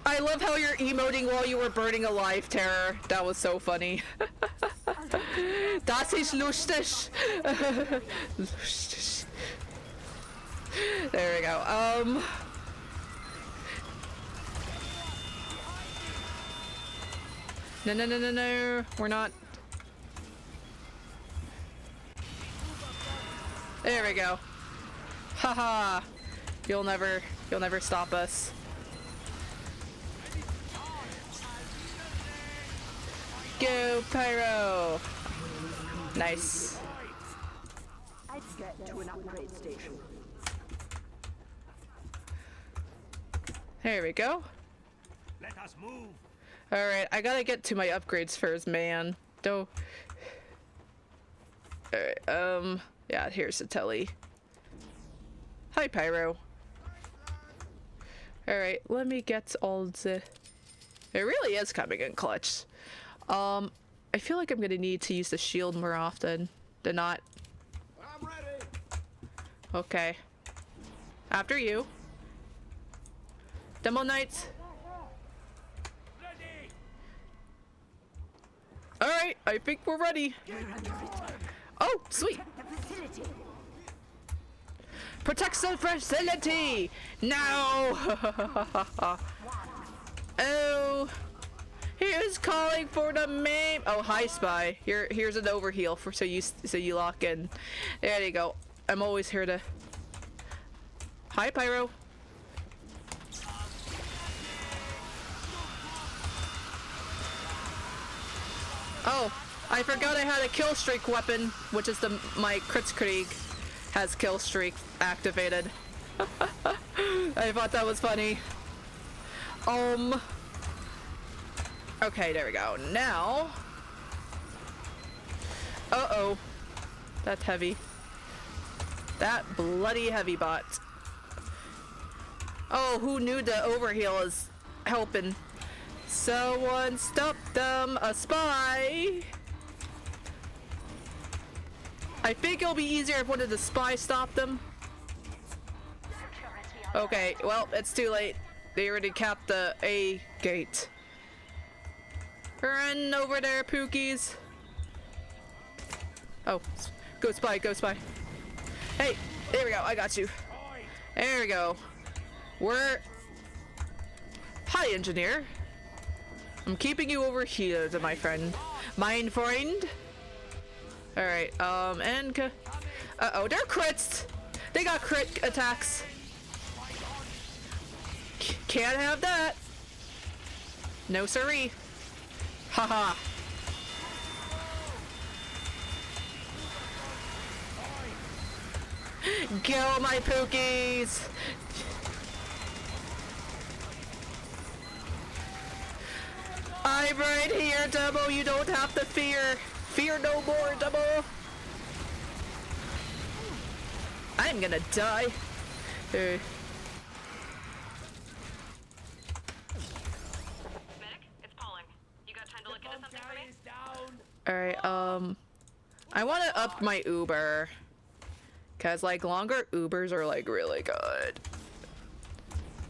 I love how you're emoting while you were burning alive, Terror. That was so funny. Das ist lustig. Lustig. There we go. No. We're not. There we go. Haha. You'll never stop us. Go, Pyro! Nice. Let's get to an upgrade station. There we go. Let us move. Alright, I gotta get to my upgrades first, man. Alright, yeah, here's the telly. Hi, Pyro. Alright, let me get all the... It really is coming in clutch. I feel like I'm gonna need to use the shield more often than not. I'm ready. Okay. After you. Demo Knights. Ready. Alright, I think we're ready. Oh, sweet. The facility. Protect the facility! No! Oh. Here's calling for the main. Oh, hi, Spy. Here's an overheal for so you lock in. There you go. I'm always here to. Hi, Pyro. Oh, I forgot I had a kill streak weapon, which is my Kritzkrieg has kill streak activated. I thought that was funny. Okay, there we go. Now... Uh-oh. That's heavy. That bloody heavy bot. Oh, who knew the overheal is helping? Someone stop them! A spy! I think it'll be easier if one of the spies stopped them. Okay, well, it's too late. They already capped the A gate. Run over there, Pookies. Oh, go spy, go spy. Hey, there we go, I got you. There we go. Hi, engineer. I'm keeping you over here, my friend. Mine friend. Alright, and... Uh-oh, they're crits! They got crit attacks. Can't have that. No siree. Haha. Go, my pookies! I'm right here, Double. You don't have to fear. Fear no more, Double. I'm gonna die. Medic, it's Pauling. You got time to look into something for me? Alright, I want to up my Uber. Cause like longer Ubers are like really good.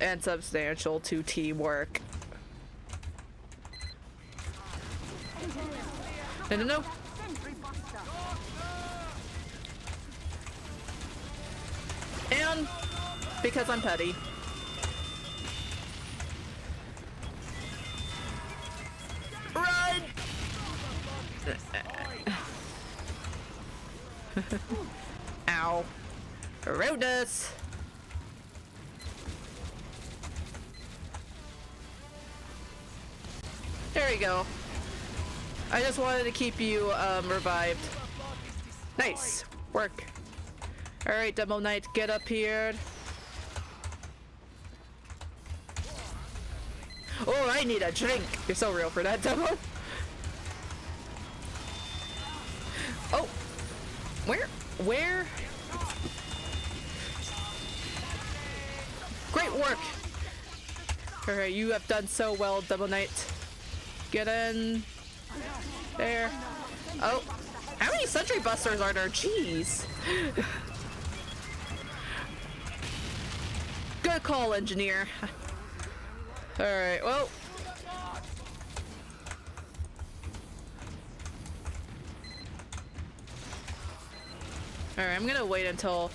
And substantial to teamwork. No. And because I'm petty. Run! Ow. Rudeness! There you go. I just wanted to keep you revived. Nice work. Alright, Demo Knight, get up here. Oh, I need a drink. You're so real for that, Demo. Oh. Where? Great work. Alright, you have done so well, Demo Knight. Get in. There. Oh. How many Sentry Busters are there? Jeez. Good call, engineer. Alright, well. Alright, I'm gonna wait until...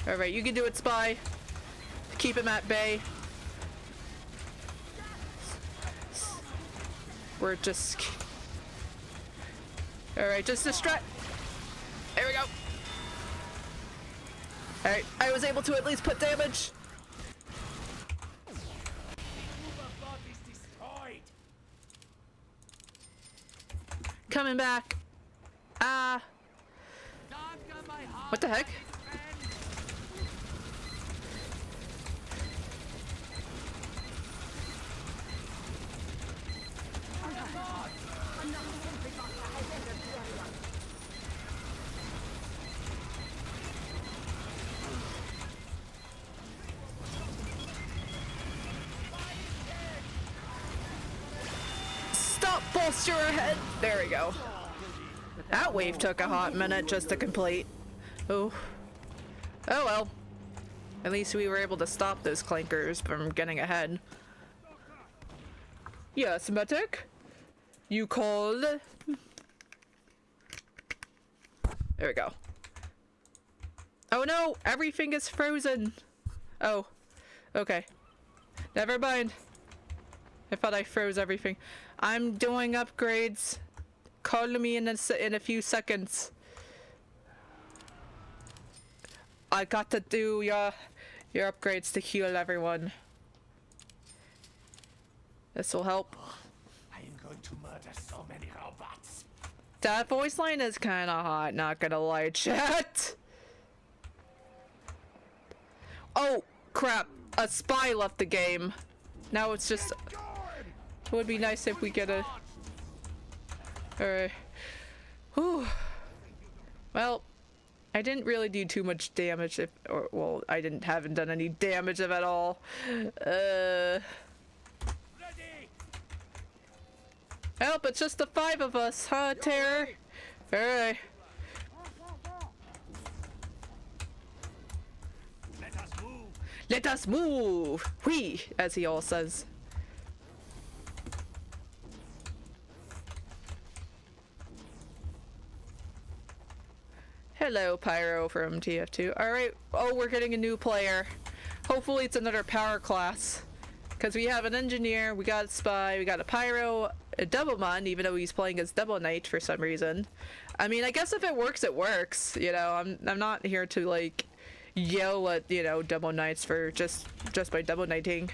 Alright, you can do it, Spy. Keep him at bay. We're just... Alright, just distract... There we go. Alright, I was able to at least put damage. Coming back. Ah. What the heck? Stop, bolster ahead. There we go. That wave took a hot minute just to complete. Oh. Oh well. At least we were able to stop those clankers from getting ahead. Yes, Medic? You called? There we go. Oh no! Everything is frozen! Oh. Okay. Never mind. I thought I froze everything. I'm doing upgrades. Call me in a few seconds. I got to do your upgrades to heal everyone. This will help. I am going to murder so many robots. That voice line is kind of hot, not gonna lie, chat. Oh, crap. A spy left the game. Now it's just... It would be nice if we get a... Alright. Whew. Well, I didn't really do too much damage if... Or, well, I haven't done any damage at all. Help, it's just the 5 of us, huh, Terror? Alright. Let us move. Let us move! Whee! As he all says. Hello, Pyro from TF2. Alright, oh, we're getting a new player. Hopefully it's another power class. Because we have an engineer, we got a spy, we got a Pyro, a Doublemon, even though he's playing as Double Knight for some reason. I mean, I guess if it works, it works. You know, I'm not here to, like, yell at, you know, Demo Knights for just by Demo Knighting.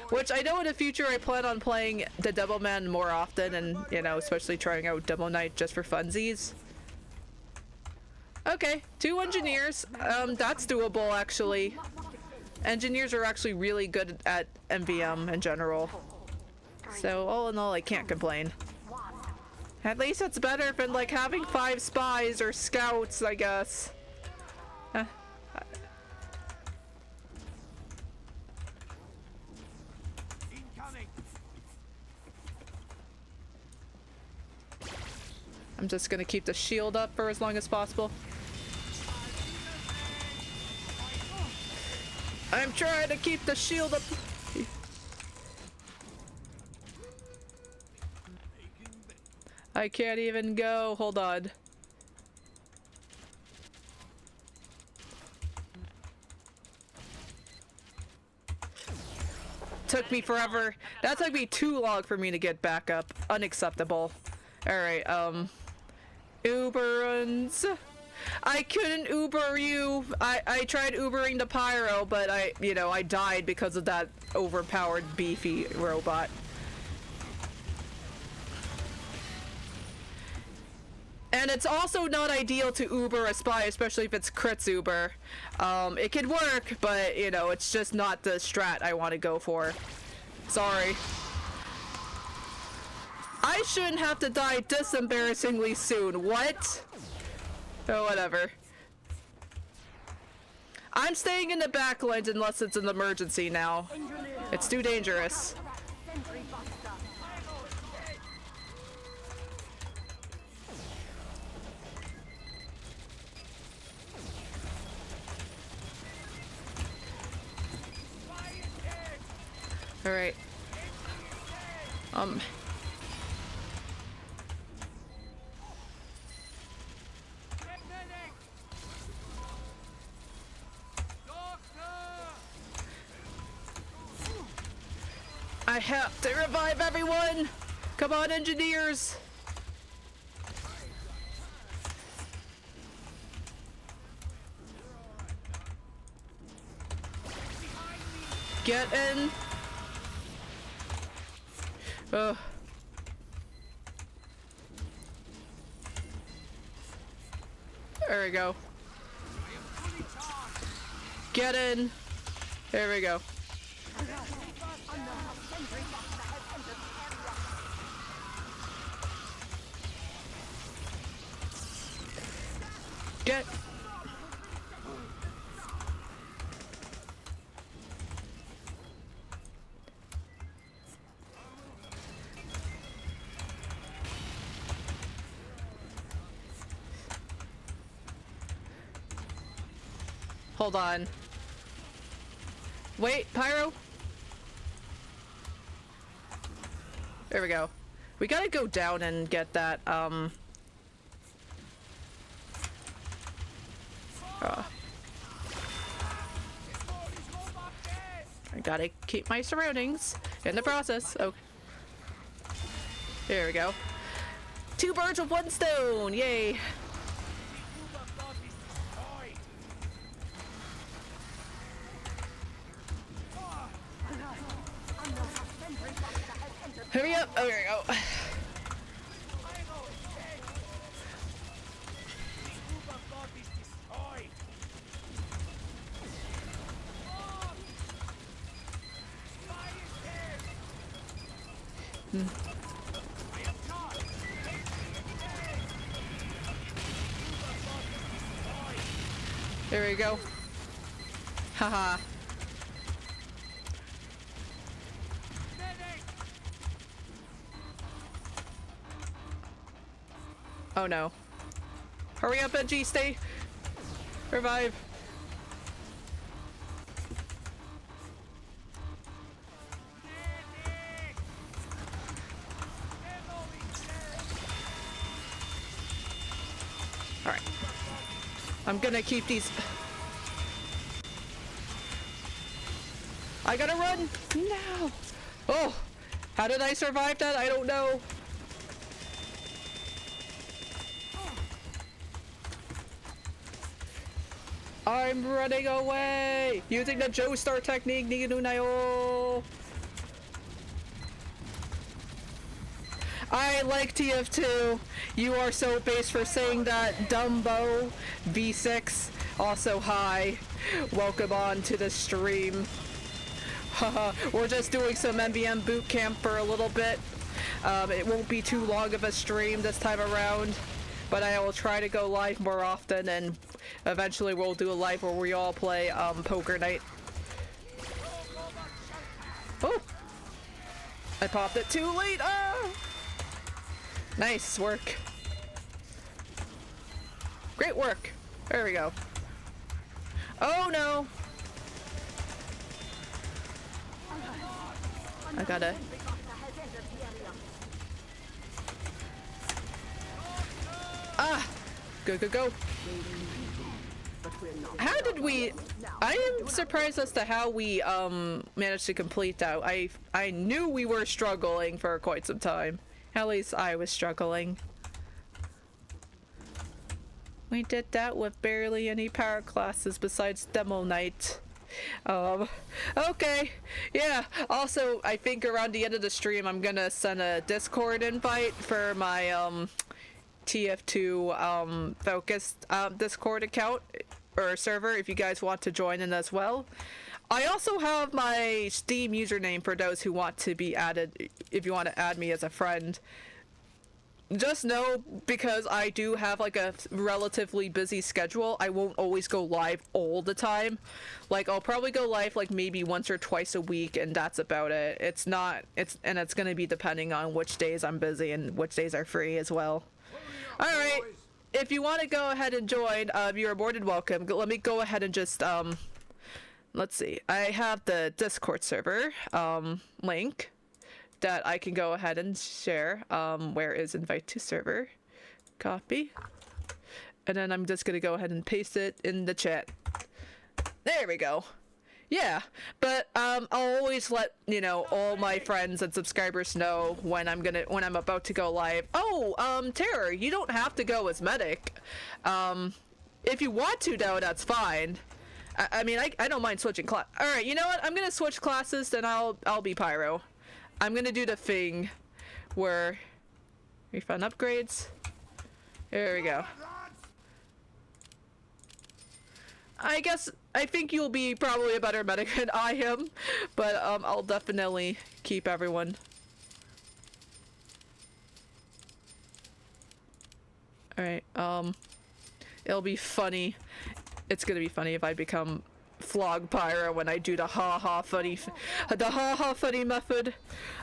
Which I know in the future I plan on playing the Demo Man more often, and, you know, especially trying out Demo Knight just for funsies. Okay, 2 engineers. That's doable, actually. Engineers are actually really good at MVM in general. So, all in all, I can't complain. At least it's better than, like, having 5 spies or scouts, I guess. I'm just gonna keep the shield up for as long as possible. I'm trying to keep the shield up. I can't even go. Hold on. Took me forever. That took me too long for me to get back up. Unacceptable. Alright, Uberans. I couldn't Uber you. I tried Ubering the Pyro, but I died because of that overpowered beefy robot. And it's also not ideal to Uber a spy, especially if it's crits Uber. It could work, but, you know, it's just not the strat I want to go for. Sorry. I shouldn't have to die this embarrassingly soon. What? Oh, whatever. I'm staying in the back lines unless it's an emergency now. It's too dangerous. Alright. I have to revive everyone! Come on, engineers! Get in! Ugh. There we go. Get in! There we go. Get. Hold on. Wait, Pyro? There we go. We gotta go down and get that, I gotta keep my surroundings in the process. Oh. There we go. 2 birds with 1 stone! Yay! Hurry up! Oh, there we go. There we go. Haha. Oh no. Hurry up, NG, stay. Revive. Alright. I'm gonna keep these. I gotta run! No! Oh! How did I survive that? I don't know. I'm running away! Using the Joestar technique, Niganunayo! I like TF2. You are so base for saying that, Dumbo. V6, also hi. Welcome on to the stream. Haha, we're just doing some MBM boot camp for a little bit. It won't be too long of a stream this time around, but I will try to go live more often, and eventually we'll do a live where we all play poker night. Oh! I popped it too late! Ah! Nice work. Great work. There we go. Oh no! I gotta... Ah! Go, go, go. How did we... I am surprised as to how we managed to complete that. I knew we were struggling for quite some time. At least I was struggling. We did that with barely any power classes besides demo night. Okay. Yeah. Also, I think around the end of the stream I'm gonna send a Discord invite for my TF2 focused Discord account or server if you guys want to join in as well. I also have my Steam username for those who want to be added, if you want to add me as a friend. Just know, because I do have like a relatively busy schedule, I won't always go live all the time. Like, I'll probably go live like maybe once or twice a week, and that's about it. It's gonna be depending on which days I'm busy and which days are free as well. Alright, if you want to go ahead and join, you're more than welcome. Let me go ahead and just, let's see. I have the Discord server link that I can go ahead and share. Where is invite to server? Copy. And then I'm just gonna go ahead and paste it in the chat. There we go. Yeah, but I'll always let, you know, all my friends and subscribers know when I'm about to go live. Oh, Terror, you don't have to go as medic. If you want to though, that's fine. I mean, I don't mind switching class. All right, you know what? I'm gonna switch classes, then I'll be Pyro. I'm gonna do the thing where we found upgrades. There we go. I think you'll be probably a better medic than I am, but I'll definitely keep everyone. Alright, it'll be funny. It's gonna be funny if I become Flog Pyro when I do the ha-ha funny method.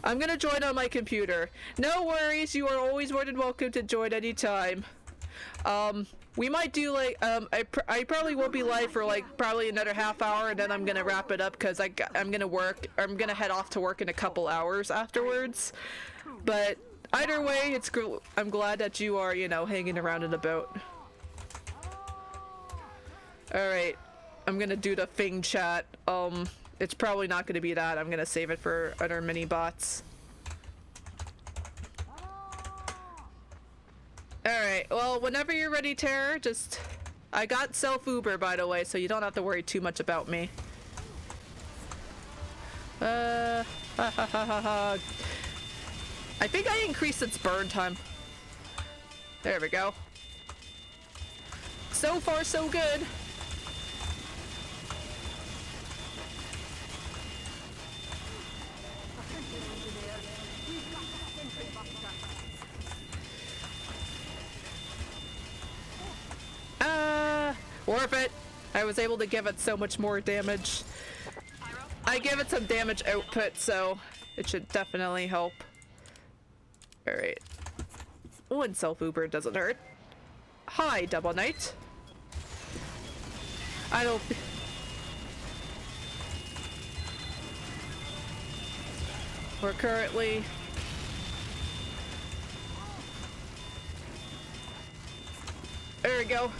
I'm gonna join on my computer. No worries, you are always more than welcome to join anytime. We might do like, I probably won't be live for like probably another half hour, and then I'm gonna wrap it up because I'm gonna head off to work in a couple hours afterwards. But either way, I'm glad that you are, you know, hanging around in the boat. Alright, I'm gonna do the thing chat. It's probably not gonna be that. I'm gonna save it for other mini bots. Alright, well, whenever you're ready, Terror, I got self-Uber, by the way, so you don't have to worry too much about me. I think I increased its burn time. There we go. So far, so good. Worth it. I was able to give it so much more damage. I give it some damage output, so it should definitely help. Alright. One self-Uber doesn't hurt. Hi, Double Knight. I don't... We're currently... There we go.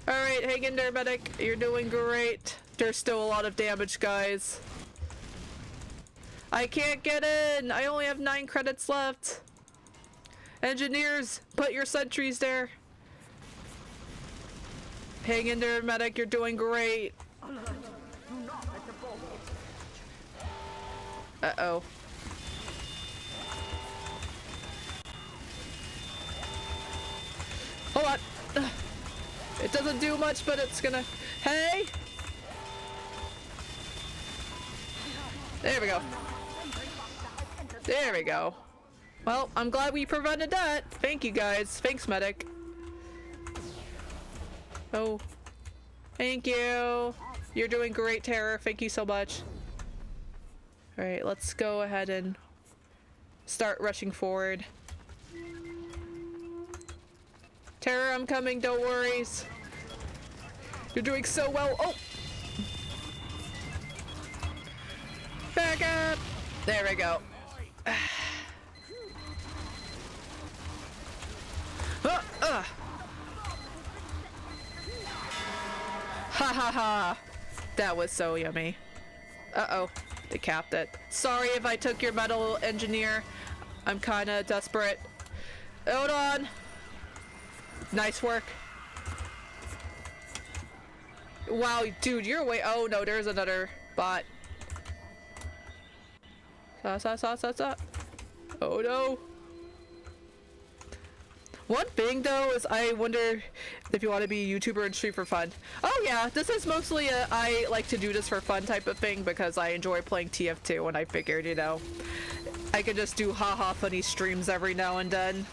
Alright, hang in there, medic. You're doing great. There's still a lot of damage, guys. I can't get in! I only have 9 credits left. Engineers, put your sentries there. Hang in there, medic. You're doing great. Alert! Do not let the ball hit. Uh-oh. Hold on. Ugh. It doesn't do much, but it's gonna... Hey! There we go. There we go. Well, I'm glad we prevented that. Thank you, guys. Thanks, medic. Oh. Thank you. You're doing great, Terror. Thank you so much. Alright, let's go ahead and start rushing forward. Terror, I'm coming. Don't worry. You're doing so well. Oh! Back up! There we go. Ha ha ha! That was so yummy. Uh-oh. They capped it. Sorry if I took your metal engineer. I'm kinda desperate. Hold on! Nice work. Wow, dude, you're way- oh no, there's another bot. Oh no. One thing though is I wonder if you want to be a YouTuber and stream for fun. Oh yeah, this is mostly a I like to do this for fun type of thing because I enjoy playing TF2 and I figured, you know, I could just do haha funny streams every now and then.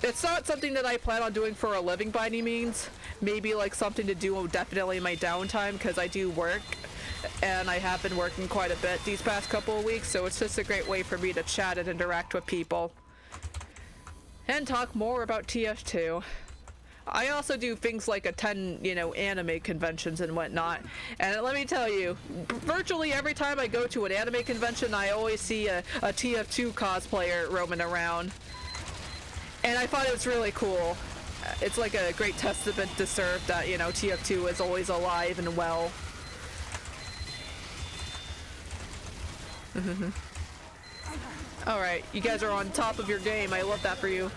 It's not something that I plan on doing for a living by any means. Maybe like something to do definitely in my downtime because I do work and I have been working quite a bit these past couple of weeks, so it's just a great way for me to chat and interact with people. And talk more about TF2. I also do things like attend, you know, anime conventions and whatnot. And let me tell you, virtually every time I go to an anime convention, I always see a TF2 cosplayer roaming around. And I thought it was really cool. It's like a great testament to serve that, you know, TF2 is always alive and well. Alright, you guys are on top of your game. I love that for you.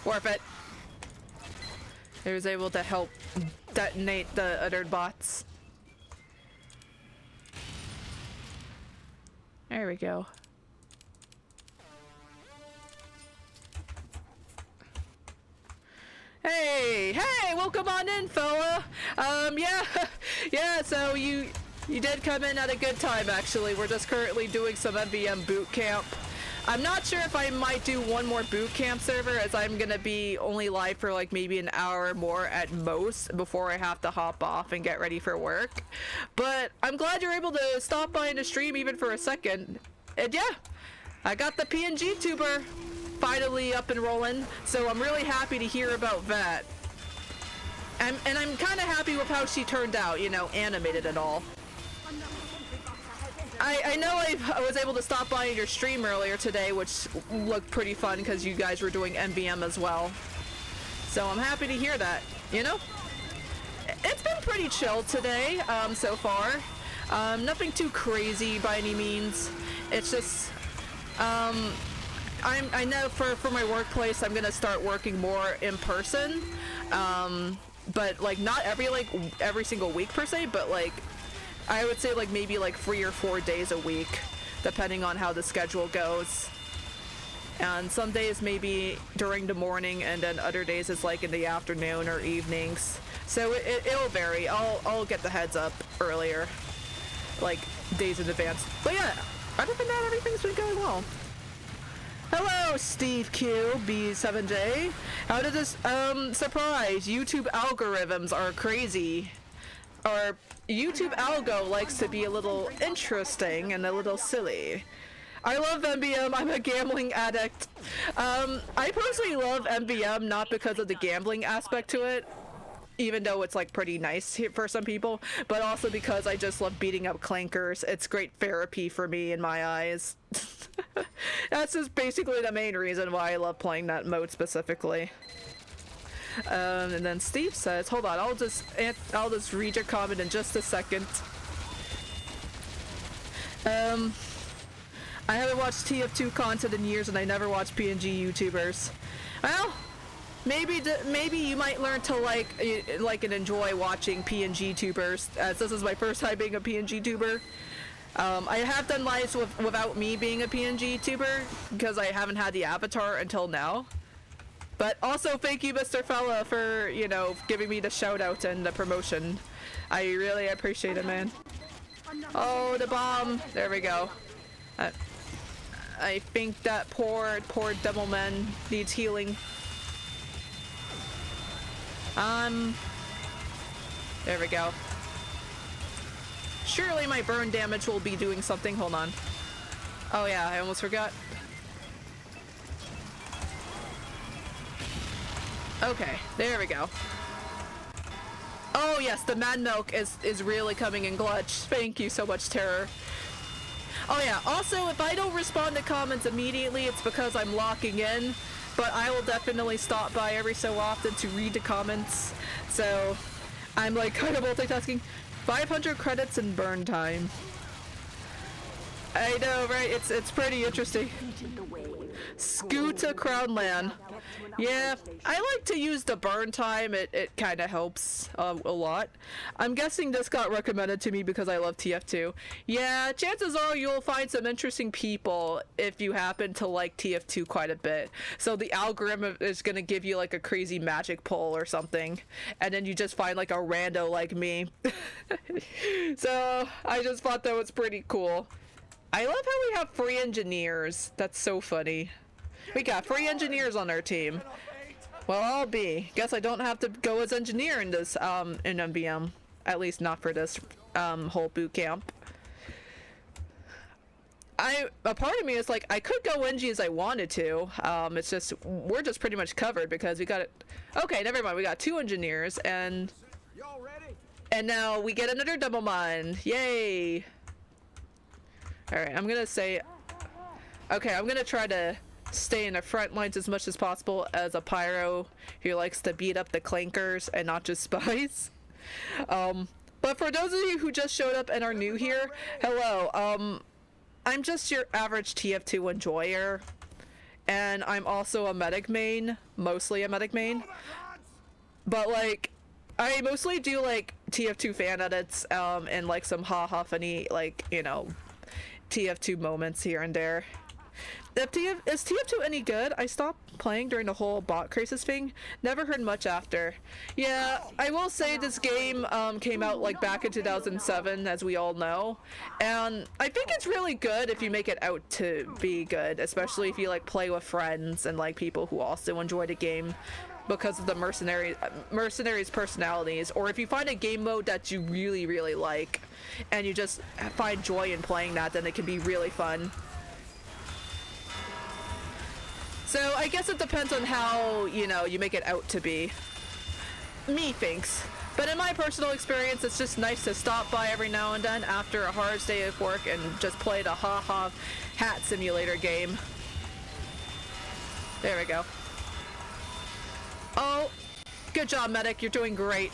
Warp it. He was able to help detonate the other bots. There we go. Hey, welcome on in, fella. Yeah, yeah, so you did come in at a good time, actually. We're just currently doing some MVM boot camp. I'm not sure if I might do one more boot camp server, as I'm gonna be only live for like maybe an hour or more at most before I have to hop off and get ready for work. But I'm glad you're able to stop by in the stream even for a second. And yeah, I got the PNGTuber finally up and rolling, so I'm really happy to hear about that. And I'm kind of happy with how she turned out, you know, animated and all. I know I was able to stop by your stream earlier today, which looked pretty fun because you guys were doing MVM as well. So I'm happy to hear that, you know? It's been pretty chill today, so far. Nothing too crazy by any means. It's just, I know for my workplace I'm gonna start working more in person, but like not every single week per se, but like I would say like maybe like 3 or 4 days a week, depending on how the schedule goes. And some days maybe during the morning, and then other days it's like in the afternoon or evenings. So it'll vary. I'll get the heads up earlier, like days in advance. But yeah, other than that, everything's been going well. Hello, Steve Q, B7J. How did this, surprise? YouTube algorithms are crazy. Or YouTube algo likes to be a little interesting and a little silly. I love MBM, I'm a gambling addict. I personally love MBM not because of the gambling aspect to it, even though it's like pretty nice for some people, but also because I just love beating up clankers. It's great therapy for me in my eyes. That's just basically the main reason why I love playing that mode specifically. And then Steve says, hold on, I'll just read your comment in just a second. I haven't watched TF2 content in years, and I never watched PNG YouTubers. Well, maybe you might learn to like and enjoy watching PNGTubers, as this is my first time being a PNGTuber. I have done lives without me being a PNGTuber because I haven't had the avatar until now. But also, thank you, Mr. Fella, for, you know, giving me the shout out and the promotion. I really appreciate it, man. Oh, the bomb. There we go. I think that poor Devilman needs healing. There we go. Surely my burn damage will be doing something. Hold on. Oh yeah, I almost forgot. Okay, there we go. Oh yes, the Mad Milk is really coming in clutch. Thank you so much, Terror. Oh yeah, also if I don't respond to comments immediately, it's because I'm locking in, but I will definitely stop by every so often to read the comments. So I'm like kind of multitasking. 500 credits in burn time. I know, right? It's pretty interesting. Scooter Crownland. Yeah, I like to use the burn time. It kind of helps a lot. I'm guessing this got recommended to me because I love TF2. Yeah, chances are you'll find some interesting people if you happen to like TF2 quite a bit. So the algorithm is going to give you like a crazy magic pull or something, and then you just find like a rando like me. So I just thought that was pretty cool. I love how we have free engineers. That's so funny. We got free engineers on our team. Well, I'll be. Guess I don't have to go as engineer in this in MVM. At least not for this whole boot camp. A part of me is like I could go NG as I wanted to. It's just we're just pretty much covered because we got it. Okay, never mind. We got 2 engineers and now we get another double mine. Yay! Alright, I'm gonna say... Okay, I'm gonna try to stay in the front lines as much as possible as a pyro who likes to beat up the clankers and not just spies. But for those of you who just showed up and are new here, hello. I'm just your average TF2 enjoyer. And I'm also a medic main. Mostly a medic main. But like... I mostly do like TF2 fan edits and like some haha funny like, you know... TF2 moments here and there. Is TF2 any good? I stopped playing during the whole bot crisis thing. Never heard much after. Yeah, I will say this game came out like back in 2007, as we all know. And I think it's really good if you make it out to be good, especially if you like play with friends and like people who also enjoy the game because of the mercenaries' personalities, or if you find a game mode that you really like and you just find joy in playing that, then it can be really fun. So I guess it depends on how, you know, you make it out to be. Me thinks. But in my personal experience, it's just nice to stop by every now and then after a hard day of work and just play the haha hat simulator game. There we go. Oh, good job, medic. You're doing great.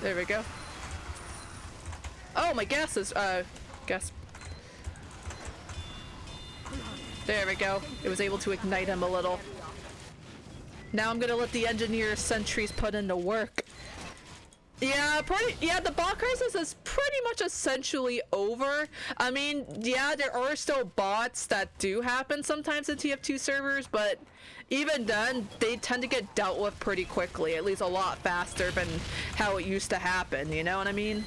There we go. Oh, my gas is, gas. There we go. It was able to ignite him a little. Now I'm gonna let the engineer sentries put in the work. Yeah, the bot crisis is pretty much essentially over. I mean, yeah, there are still bots that do happen sometimes in TF2 servers, but even then, they tend to get dealt with pretty quickly, at least a lot faster than how it used to happen, you know what I mean?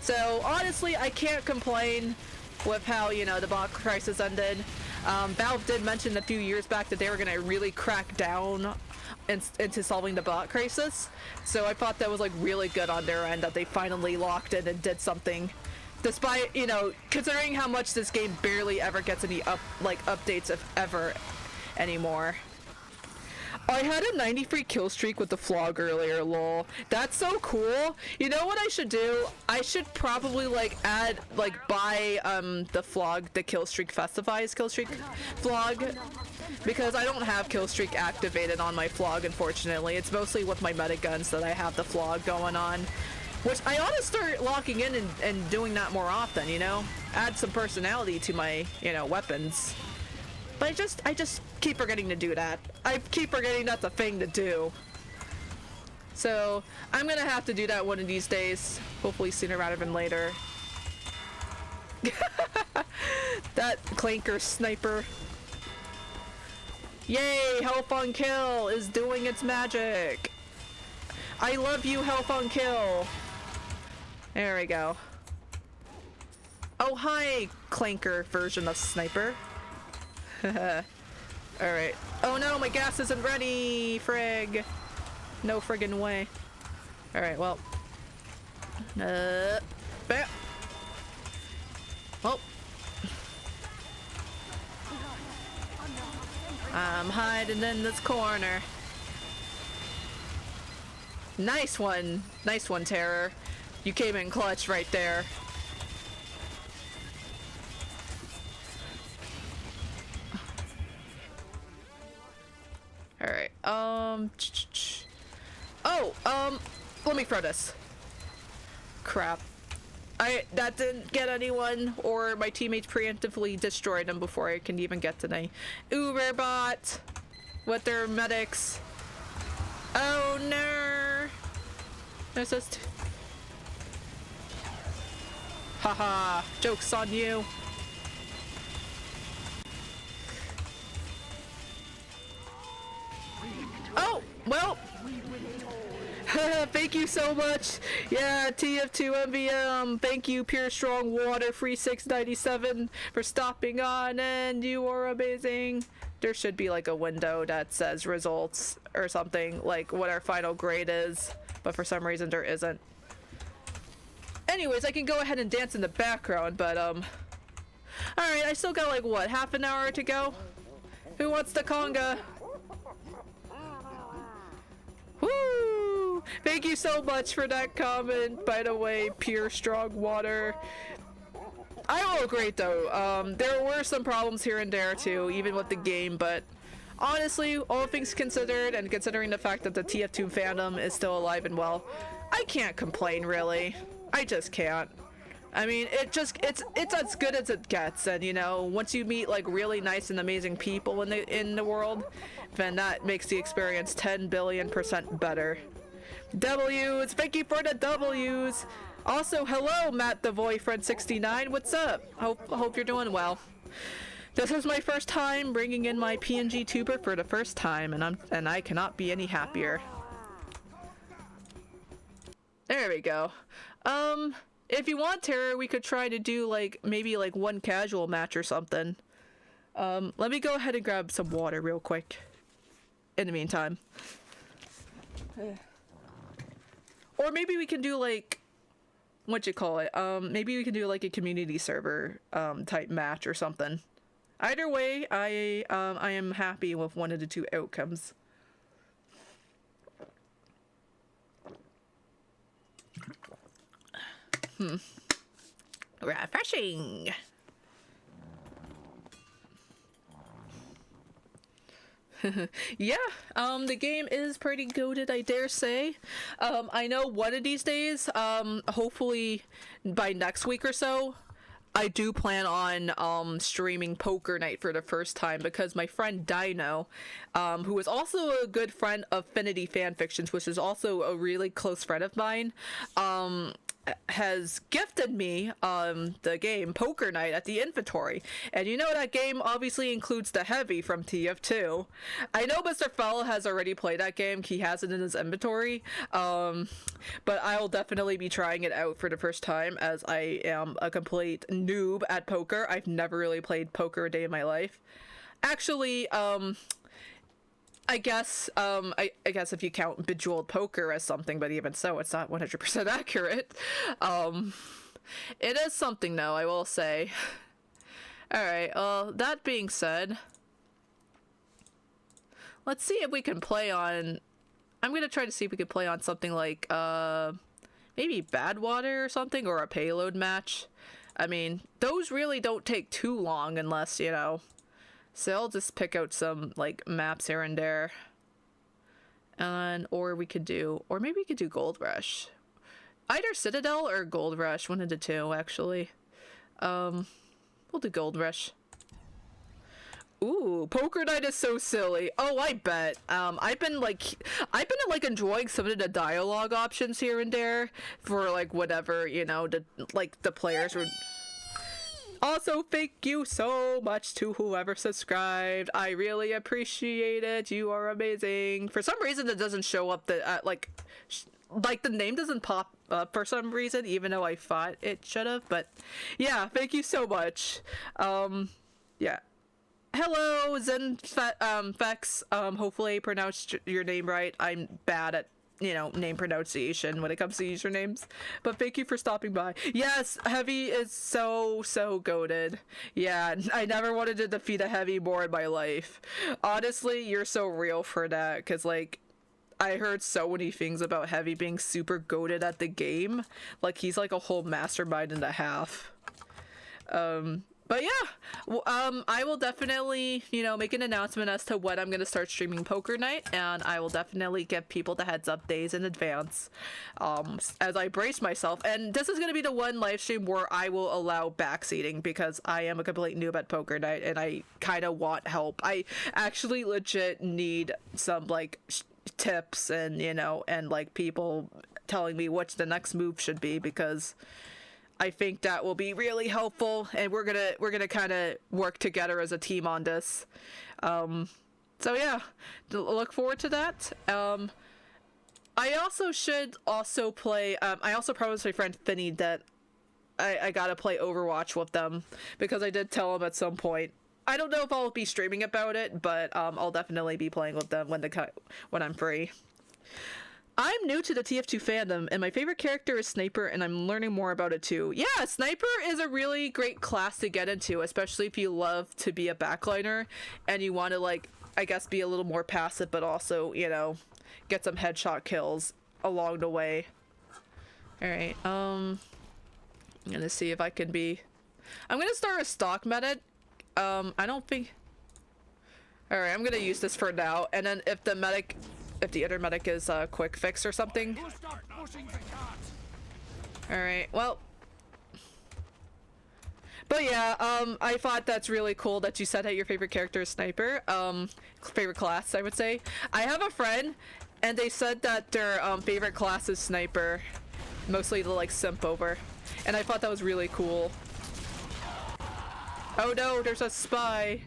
So, honestly, I can't complain with how, you know, the bot crisis ended. Valve did mention a few years back that they were gonna really crack down into solving the bot crisis, so I thought that was like really good on their end that they finally locked in and did something, despite, you know, considering how much this game barely ever gets any updates if ever anymore. I had a 93 kill streak with the Flog earlier, lol. That's so cool. You know what I should do? I should probably like add, like buy the Flog, the kill streak festivized kill streak Flog, because I don't have kill streak activated on my Flog, unfortunately. It's mostly with my meta guns that I have the Flog going on, which I ought to start locking in and doing that more often, you know? Add some personality to my, you know, weapons. But I just keep forgetting to do that. I keep forgetting that's a thing to do. So I'm gonna have to do that one of these days. Hopefully sooner rather than later. That clanker sniper. Yay! Health on Kill is doing its magic. I love you, Health on Kill. There we go. Oh hi, clanker version of sniper. Alright. Oh no, my gas isn't ready! Frig! No friggin' way. Alright, well. Bam! Oh. I'm hiding in this corner. Nice one! Nice one, Terror. You came in clutch right there. Alright, let me throw this. Crap. That didn't get anyone, or my teammates preemptively destroyed them before I can even get to the Uber bot with their medics. Oh no! This is haha, joke's on you. Oh, well, thank you so much. Yeah, TF2 MVM, thank you, Pure Strong Water, Free 697 for stopping on, and you are amazing. There should be like a window that says results or something, like what our final grade is, but for some reason there isn't. Anyways, I can go ahead and dance in the background, but alright, I still got like what, half an hour to go? Who wants the conga? Woo! Thank you so much for that comment, by the way, Pure Strong Water. I will agree though, there were some problems here and there too, even with the game, but honestly, all things considered, and considering the fact that the TF2 fandom is still alive and well, I can't complain really. I just can't. I mean, it's as good as it gets, and you know, once you meet like really nice and amazing people in the world, then that makes the experience 10 billion% better. W's, thank you for the W's. Also, hello, Matt the Boyfriend 69. What's up? Hope you're doing well. This is my first time bringing in my PNGTuber for the first time, and I cannot be any happier. There we go. If you want, Terror, we could try to do like maybe like one casual match or something. Let me go ahead and grab some water real quick. In the meantime. Or maybe we can do like, what you call it? Maybe we can do like a community server type match or something. Either way, I am happy with one of the two outcomes. Refreshing. Yeah, the game is pretty goated, I dare say. I know one of these days, hopefully by next week or so, I do plan on streaming Poker Night for the first time, because my friend Dino, who is also a good friend of Affinity Fanfictions, which is also a really close friend of mine, has gifted me the game Poker Night at the inventory. And you know that game obviously includes the Heavy from TF2. I know Mr. Fell has already played that game, he has it in his inventory, but I'll definitely be trying it out for the first time, as I am a complete noob at poker. I've never really played poker a day in my life. Actually, I guess if you count Bejeweled Poker as something, but even so, it's not 100% accurate. It is something though, I will say. Alright, that being said, let's see if we can play on... I'm gonna try to see if we can play on something like, maybe Bad Water or something, or a payload match. I mean, those really don't take too long unless, you know... So I'll just pick out some, like, maps here and there. And, or we could do... Or maybe we could do Gold Rush. Either Citadel or Gold Rush. One of the two, actually. We'll do Gold Rush. Ooh, Poker Night is so silly. Oh, I bet. I've been like enjoying some of the dialogue options here and there for like whatever, you know, the players would. Also, thank you so much to whoever subscribed. I really appreciate it. You are amazing. For some reason, it doesn't show up the like the name doesn't pop up for some reason, even though I thought it should have. But yeah, thank you so much. Yeah. Hello, Fex. Hopefully I pronounced your name right. I'm bad at, you know, name pronunciation when it comes to usernames. But thank you for stopping by. Yes, Heavy is so goated. Yeah, I never wanted to defeat a Heavy more in my life. Honestly, you're so real for that, because, like, I heard so many things about Heavy being super goated at the game. Like, he's like a whole mastermind and a half. But yeah, I will definitely, you know, make an announcement as to when I'm going to start streaming Poker Night, and I will definitely give people the heads up days in advance, as I brace myself. And this is going to be the one live stream where I will allow backseating, because I am a complete noob at Poker Night, and I kind of want help. I actually legit need some, like, tips and, you know, and, like, people telling me what the next move should be, because I think that will be really helpful, and we're gonna kind of work together as a team on this. So yeah, look forward to that. I also should also play. I also promised my friend Finny that I gotta play Overwatch with them, because I did tell him at some point. I don't know if I'll be streaming about it, but I'll definitely be playing with them when I'm free. I'm new to the TF2 fandom, and my favorite character is Sniper, and I'm learning more about it too. Yeah, Sniper is a really great class to get into, especially if you love to be a backliner, and you want to, like, I guess be a little more passive, but also, you know, get some headshot kills along the way. Alright, I'm gonna see if I can be... I'm gonna start a stock medic. I don't think... Alright, I'm gonna use this for now, and then if the other medic is a quick fix or something. Alright, well. But yeah, I thought that's really cool that you said that your favorite character is Sniper. Favorite class, I would say. I have a friend, and they said that their favorite class is Sniper. Mostly the, like, simp over. And I thought that was really cool. Oh no, there's a spy.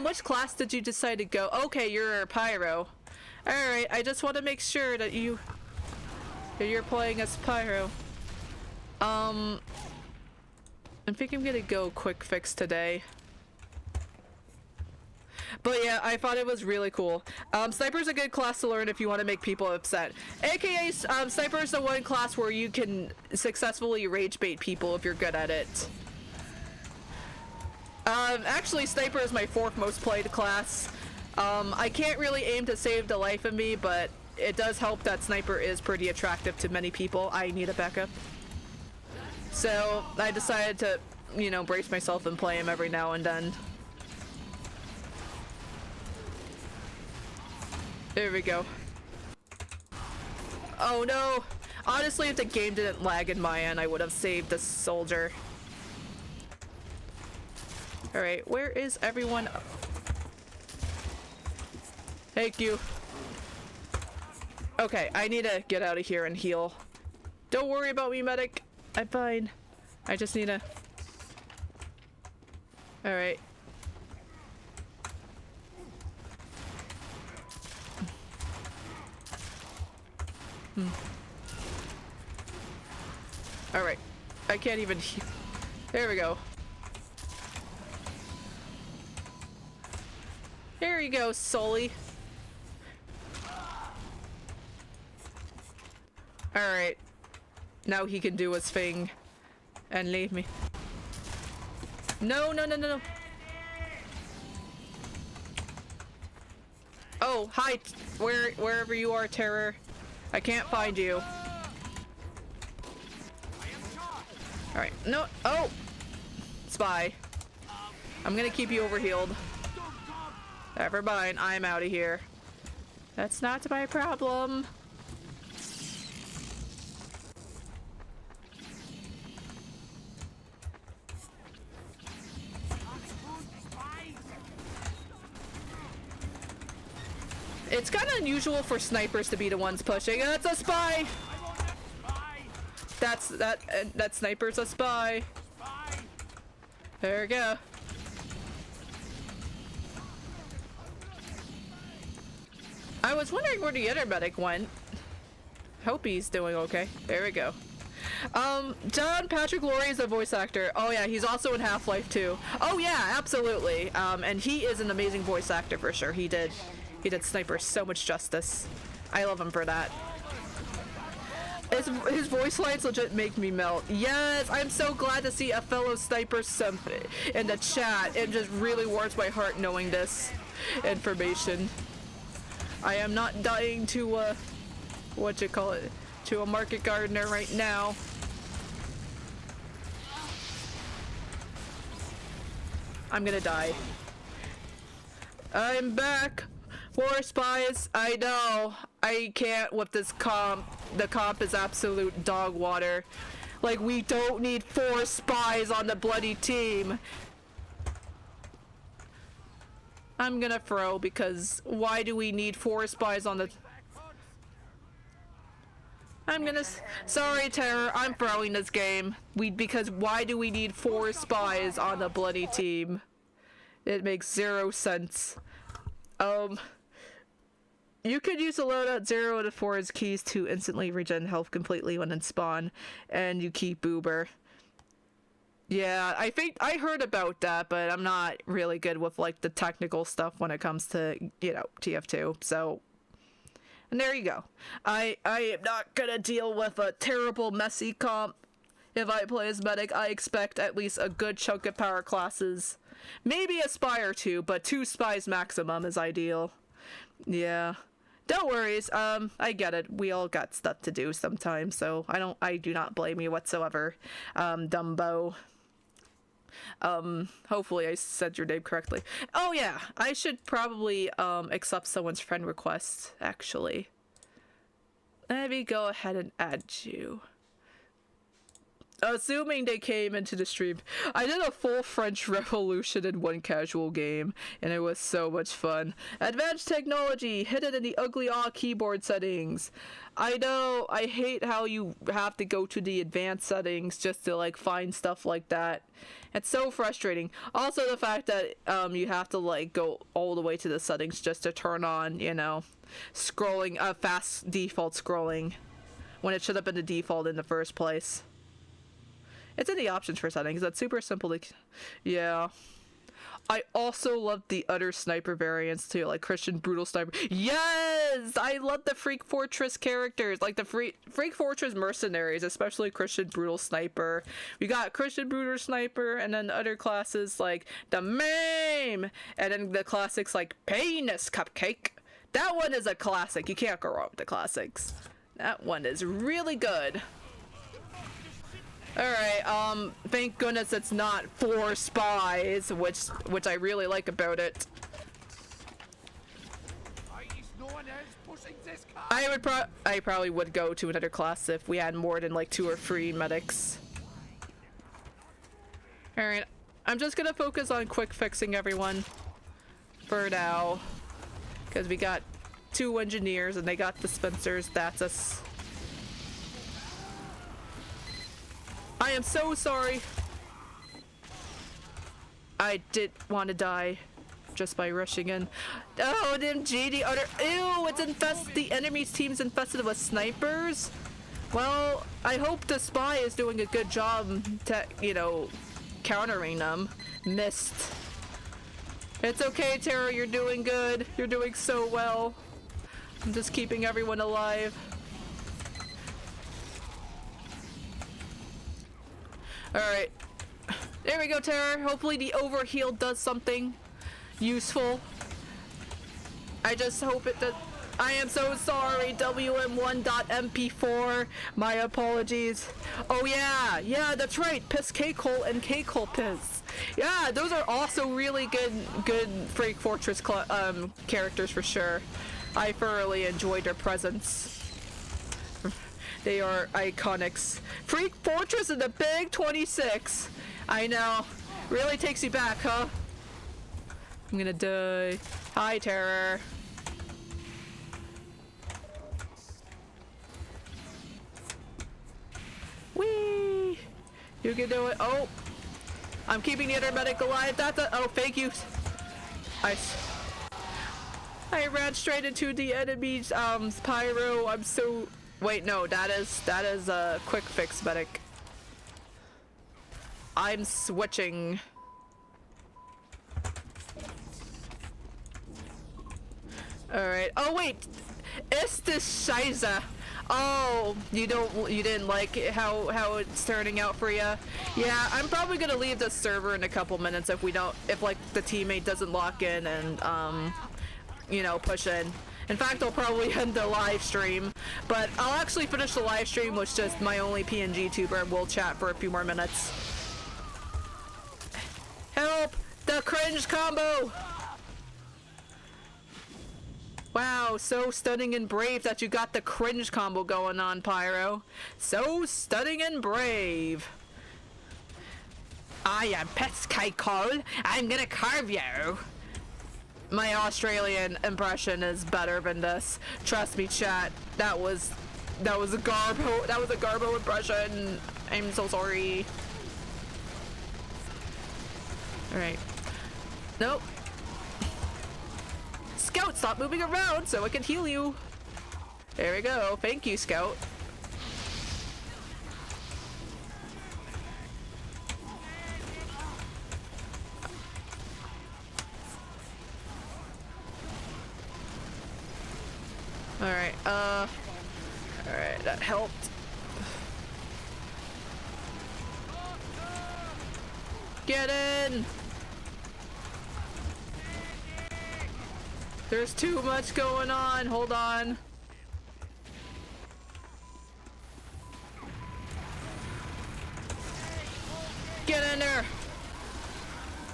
Which class did you decide to go? Okay, you're a Pyro. Alright, I just want to make sure that you're playing as Pyro. I think I'm gonna go quick fix today. But yeah, I thought it was really cool. Sniper's a good class to learn if you want to make people upset. AKA, Sniper is the one class where you can successfully rage bait people if you're good at it. Actually, Sniper is my 4th most played class. I can't really aim to save the life of me, but it does help that Sniper is pretty attractive to many people. I need a backup. So, I decided to, you know, brace myself and play him every now and then. There we go. Oh no! Honestly, if the game didn't lag in my end, I would have saved the soldier. Alright, where is everyone? Thank you. Okay, I need to get out of here and heal. Don't worry about me, medic. I'm fine. I just need to... Alright. Alright. I can't even heal. There we go. There you go, Sully. Alright. Now he can do his thing. And leave me. No, no, no, no, no. Oh, hi, wherever you are, Terror. I can't find you. Alright, no, oh! Spy. I'm gonna keep you overhealed. Never mind, I'm out of here. That's not my problem. It's kind of unusual for snipers to be the ones pushing. That's a spy! That sniper's a spy. There we go. I was wondering where the other medic went. Hope he's doing okay. There we go. John Patrick Laurie is a voice actor. Oh yeah, he's also in Half-Life 2. Oh yeah, absolutely. And he is an amazing voice actor for sure. He did Sniper so much justice. I love him for that. His voice lines legit make me melt. Yes, I'm so glad to see a fellow sniper in the chat. It just really warms my heart knowing this information. I am not dying to to a market gardener right now. I'm gonna die. I'm back. 4 spies. I know. I can't with this comp. The comp is absolute dog water. Like, we don't need 4 spies on the bloody team. I'm gonna throw because why do we need 4 spies on the... Sorry, Terror, I'm throwing this game. Because why do we need 4 spies on the bloody team? It makes 0 sense. You could use the loadout 0 to 4's keys to instantly regen health completely when in spawn, and you keep Uber. Yeah, I think I heard about that, but I'm not really good with like the technical stuff when it comes to, you know, TF2. So, and there you go. I am not gonna deal with a terrible messy comp. If I play as medic, I expect at least a good chunk of power classes. Maybe a spy or 2, but 2 spies maximum is ideal. Yeah. Don't worry, I get it. We all got stuff to do sometimes, so I do not blame you whatsoever, Dumbo. Hopefully I said your name correctly. Oh yeah, I should probably, accept someone's friend request, actually. Let me go ahead and add you. Assuming they came into the stream. I did a full French Revolution in one casual game, and it was so much fun. Advanced technology hidden in the ugly keyboard settings. I know, I hate how you have to go to the advanced settings just to like find stuff like that. It's so frustrating. Also the fact that you have to like go all the way to the settings just to turn on, you know, scrolling, fast default scrolling, when it should have been the default in the first place. It's in the options for settings. That's super simple to... Yeah. I also love the other sniper variants too, like Christian Brutal Sniper. Yes! I love the Freak Fortress characters, like the Freak Fortress mercenaries, especially Christian Brutal Sniper. We got Christian Brutal Sniper, and then other classes like the Mame! And then the classics like Penis Cupcake. That one is a classic. You can't go wrong with the classics. That one is really good. Alright, thank goodness it's not 4 spies, which I really like about it. I probably would go to another class if we had more than like 2 or 3 medics. Alright, I'm just gonna focus on quick fixing everyone for now. Because we got 2 engineers and they got dispensers, that's us. I am so sorry. I did want to die just by rushing in. Oh, MG, the other... Ew, it's the enemy's team's infested with snipers? Well, I hope the spy is doing a good job to, you know, countering them. Missed. It's okay, Tara, you're doing good. You're doing so well. I'm just keeping everyone alive. Alright. There we go, Terror. Hopefully the overheal does something useful. I just hope it does. I am so sorry, WM1.mp4. My apologies. Oh yeah, that's right. Piss K-Cole and K-Cole Piss. Yeah, those are also really good Freak Fortress characters for sure. I thoroughly enjoyed their presence. They are iconics. Freak Fortress and the Big 26. I know. Really takes you back, huh? I'm gonna die. Hi, Terror. Whee! You can do it. Oh! I'm keeping the other medic alive. Oh, thank you. I ran straight into the enemy's pyro. I'm so. Wait, no, that is a quick fix medic. I'm switching. Alright. Oh wait! It's this Scheiße. Oh, you didn't like it, how it's turning out for you? Yeah, I'm probably gonna leave the server in a couple minutes if like the teammate doesn't lock in and you know, push in. In fact, I'll probably end the live stream, but I'll actually finish the live stream with just my only PNGTuber and we'll chat for a few more minutes. Help! The cringe combo! Wow, so stunning and brave that you got the cringe combo going on, Pyro. So stunning and brave. I am Pesky-Cole. I'm gonna carve you. My Australian impression is better than this. Trust me, chat. That was a Garbo impression. I'm so sorry. Alright. Nope. Scout, stop moving around so I can heal you. There we go. Thank you, Scout. Alright, alright, that helped. Get in! There's too much going on. Hold on. Get in there!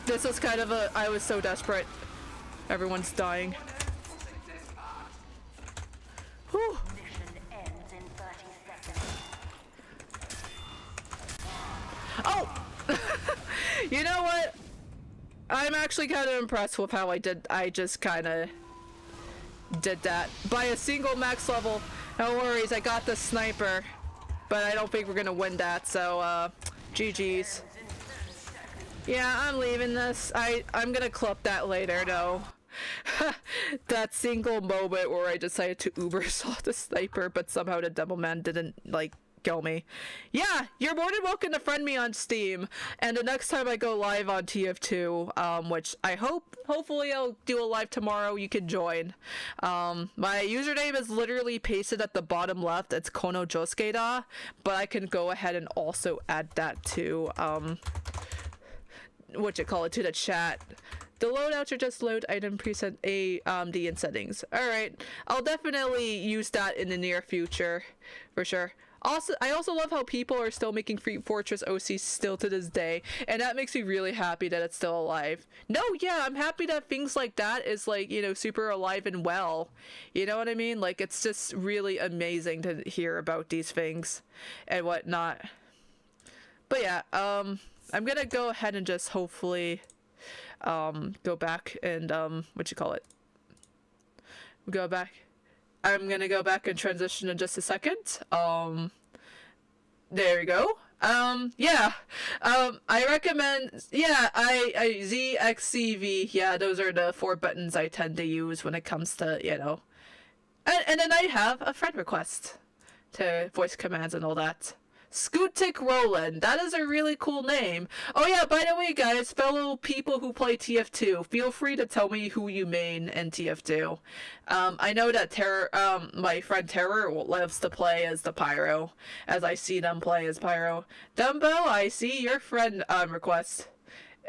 This was kind of I was so desperate. Everyone's dying. Whew. Oh! You know what? I'm actually kind of impressed with how I just kind of did that. By a single max level. No worries, I got the sniper. But I don't think we're gonna win that, so, GG's. Yeah, I'm leaving this. I'm gonna clip that later, though. That single moment where I decided to uber saw the sniper, but somehow the Devilman didn't, like, kill me. Yeah, you're more than welcome to friend me on Steam, and the next time I go live on TF2, which I hopefully I'll do a live tomorrow, you can join. My username is literally pasted at the bottom left. It's Kono Josuke-da, but I can go ahead and also add that to to the chat. The loadouts are just load item preset AMD and settings. Alright, I'll definitely use that in the near future, for sure. Also, I also love how people are still making Freak Fortress OC still to this day, and that makes me really happy that it's still alive. No, yeah, I'm happy that things like that is, like, you know, super alive and well. You know what I mean? Like, it's just really amazing to hear about these things and whatnot. But yeah, I'm gonna go ahead and just hopefully go back and go back. I'm gonna go back and transition in just a second. There we go. Yeah. I recommend, yeah, I Z, X, C, V, yeah, those are the 4 buttons I tend to use when it comes to, you know. And then I have a friend request to voice commands and all that. Scootic Roland. That is a really cool name. Oh yeah, by the way, guys, fellow people who play TF2, feel free to tell me who you main in TF2. I know that my friend Terror loves to play as the Pyro, as I see them play as Pyro. Dumbo, I see your friend request.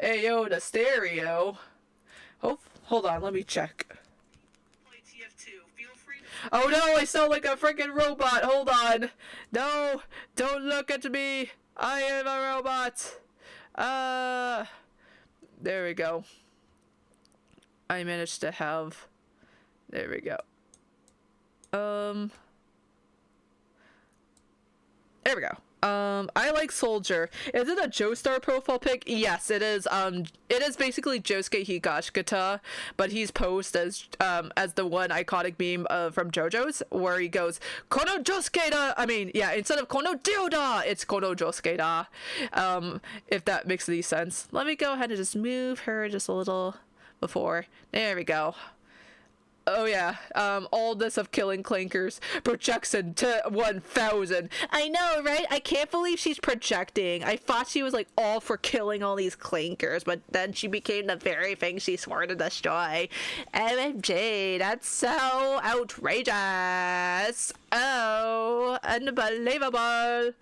Ayo, the stereo. Oh, hold on, let me check. Oh no, I sound like a freaking robot. Hold on. No, don't look at me. I am a robot. There we go. I managed to have... There we go. There we go. I like Soldier. Is it a Joestar profile pic? Yes, it is. It is basically Josuke Higashikata, but he's posed as the one iconic meme from JoJo's, where he goes, Kono Josuke da! I mean, yeah, instead of Kono Dioda, it's Kono Josuke da. If that makes any sense. Let me go ahead and just move her just a little before. There we go. Oh yeah, all this of killing clankers projection to 1000. I know, right? I can't believe she's projecting. I thought she was like all for killing all these clankers, but then she became the very thing she swore to destroy. MMG, that's so outrageous. Oh, unbelievable.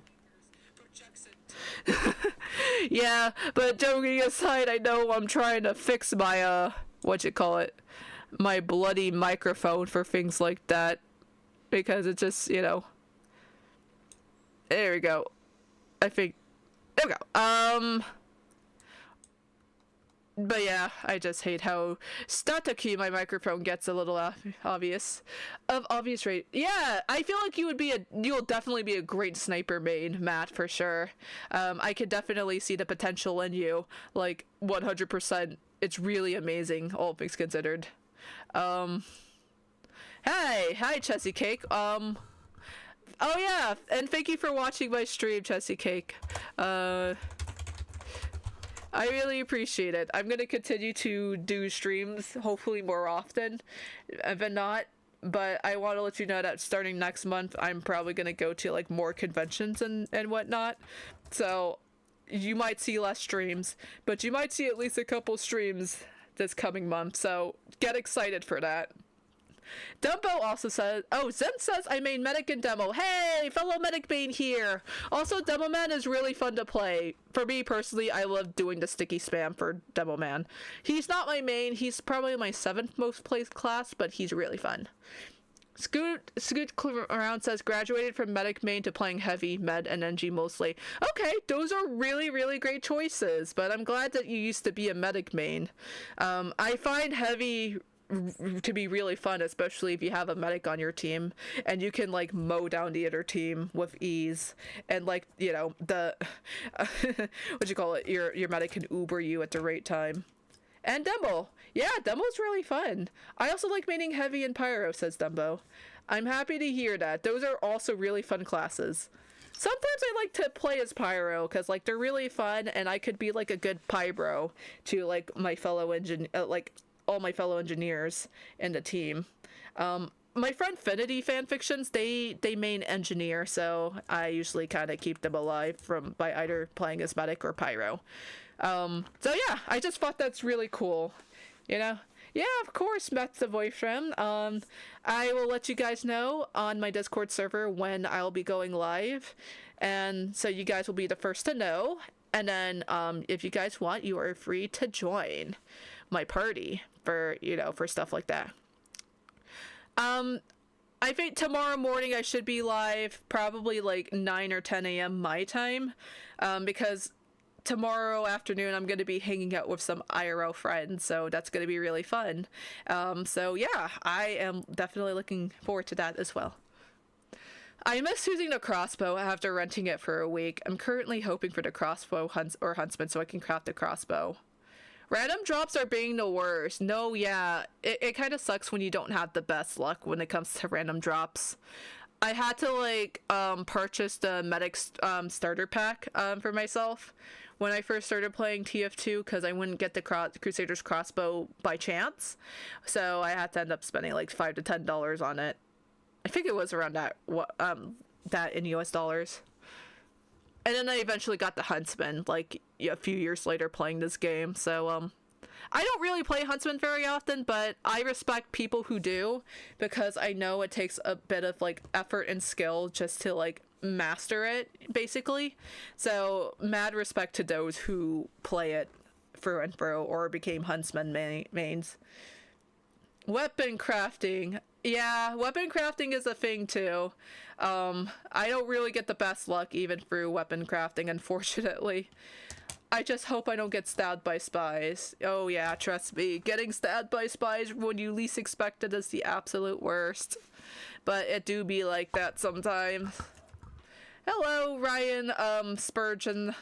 Yeah, but joking aside, I know I'm trying to fix my, my bloody microphone for things like that, because it just, you know, there we go. I think, there we go. But yeah, I just hate how staticky my microphone gets a little obvious rate. Yeah, I feel like you'll definitely be a great sniper main, Matt, for sure. I could definitely see the potential in you, like 100%. It's really amazing, all things considered. Hi Chessy Cake. Oh yeah, and thank you for watching my stream, Chessy Cake. I really appreciate it. I'm gonna continue to do streams, hopefully more often than not, but I want to let you know that starting next month, I'm probably gonna go to like more conventions and whatnot, so you might see less streams, but you might see at least a couple streams this coming month, so get excited for that. Dumbo also says, oh, Zim says I made Medic in Demo. Hey, fellow Medic main here. Also, Demo Man is really fun to play. For me personally, I love doing the sticky spam for Demo Man. He's not my main, he's probably my 7th most played class, but he's really fun. Scoot around says graduated from Medic main to playing heavy, med, and NG mostly. Okay, those are really, really great choices, but I'm glad that you used to be a Medic main. I find heavy to be really fun, especially if you have a medic on your team and you can like mow down the other team with ease, and like, you know, the your medic can Uber you at the right time. And Dumbo, yeah, Dumbo's really fun. I also like maining heavy and pyro, says Dumbo. I'm happy to hear that. Those are also really fun classes. Sometimes I like to play as pyro because like they're really fun, and I could be like a good pyro to like my fellow all my fellow engineers in the team. My friend Finity fanfictions, they main engineer, so I usually kind of keep them alive by either playing as medic or pyro. So yeah, I just thought that's really cool, you know? Yeah, of course, Matt's the boyfriend. I will let you guys know on my Discord server when I'll be going live, and so you guys will be the first to know. And then if you guys want, you are free to join my party for, you know, for stuff like that. I think tomorrow morning I should be live, probably like 9 or 10 a.m. my time, because tomorrow afternoon I'm going to be hanging out with some IRL friends, so that's going to be really fun. So yeah, I am definitely looking forward to that as well. I miss using the crossbow after renting it for a week. I'm currently hoping for the crossbow huntsman so I can craft the crossbow. Random drops are being the worst. No, yeah, it kind of sucks when you don't have the best luck when it comes to random drops. I had to like purchase the medic starter pack for myself when I first started playing TF2 because I wouldn't get the Crusader's crossbow by chance, so I had to end up spending like $5 to $10 on it. I think it was around that in US dollars. And then I eventually got the Huntsman, like, a few years later playing this game, so, I don't really play Huntsman very often, but I respect people who do, because I know it takes a bit of, like, effort and skill just to, like, master it, basically. So, mad respect to those who play it through and through, or became Huntsman mains. Weapon crafting. Yeah, weapon crafting is a thing too. I don't really get the best luck even through weapon crafting, unfortunately. I just hope I don't get stabbed by spies. Oh yeah, trust me, getting stabbed by spies when you least expect it is the absolute worst. But it do be like that sometimes. Hello, Ryan, Spurgeon,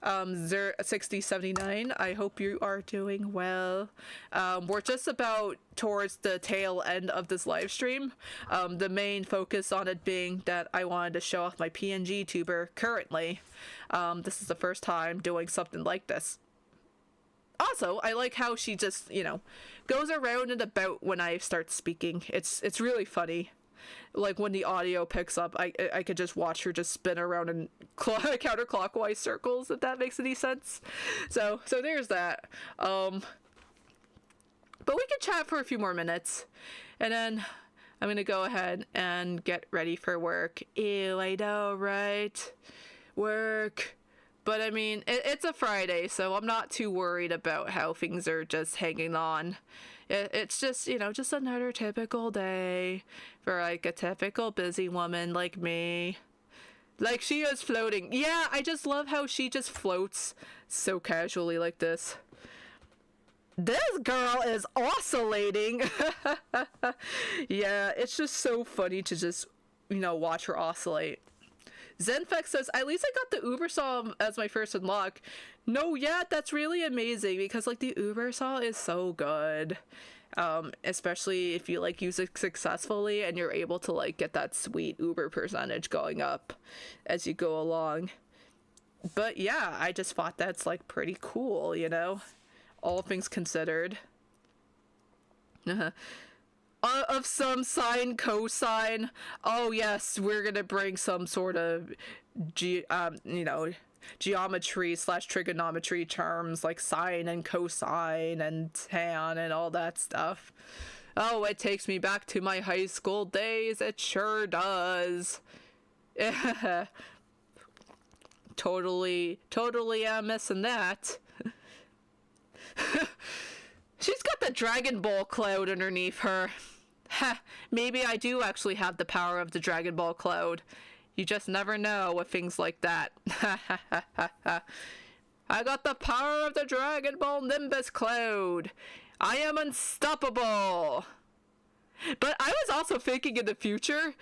6079. I hope you are doing well. We're just about towards the tail end of this live stream. The main focus on it being that I wanted to show off my PNGTuber currently. This is the first time doing something like this. Also, I like how she just, you know, goes around and about when I start speaking. It's really funny. Like when the audio picks up, I could just watch her just spin around in counterclockwise circles, if that makes any sense. So there's that. But we can chat for a few more minutes, and then I'm gonna go ahead and get ready for work. Ew, I know, right? Work. But I mean, it's a Friday, so I'm not too worried about how things are just hanging on. It's just, you know, just another typical day for like a typical busy woman like me. Like she is floating. Yeah, I just love how she just floats so casually like this. This girl is oscillating. Yeah, it's just so funny to just, you know, watch her oscillate. Zenfex says, at least I got the Uber Saw as my first unlock. No, yeah, that's really amazing because like the Uber Saw is so good. Especially if you like use it successfully and you're able to like get that sweet Uber percentage going up as you go along. But yeah, I just thought that's like pretty cool, you know, all things considered. Of some sine cosine. Oh yes, we're gonna bring some sort of you know, geometry / trigonometry terms like sine and cosine and tan and all that stuff. Oh, it takes me back to my high school days. It sure does. Totally am missing that. She's got the Dragon Ball cloud underneath her. Ha, maybe I do actually have the power of the Dragon Ball cloud. You just never know with things like that. I got the power of the Dragon Ball Nimbus cloud. I am unstoppable. But I was also thinking in the future,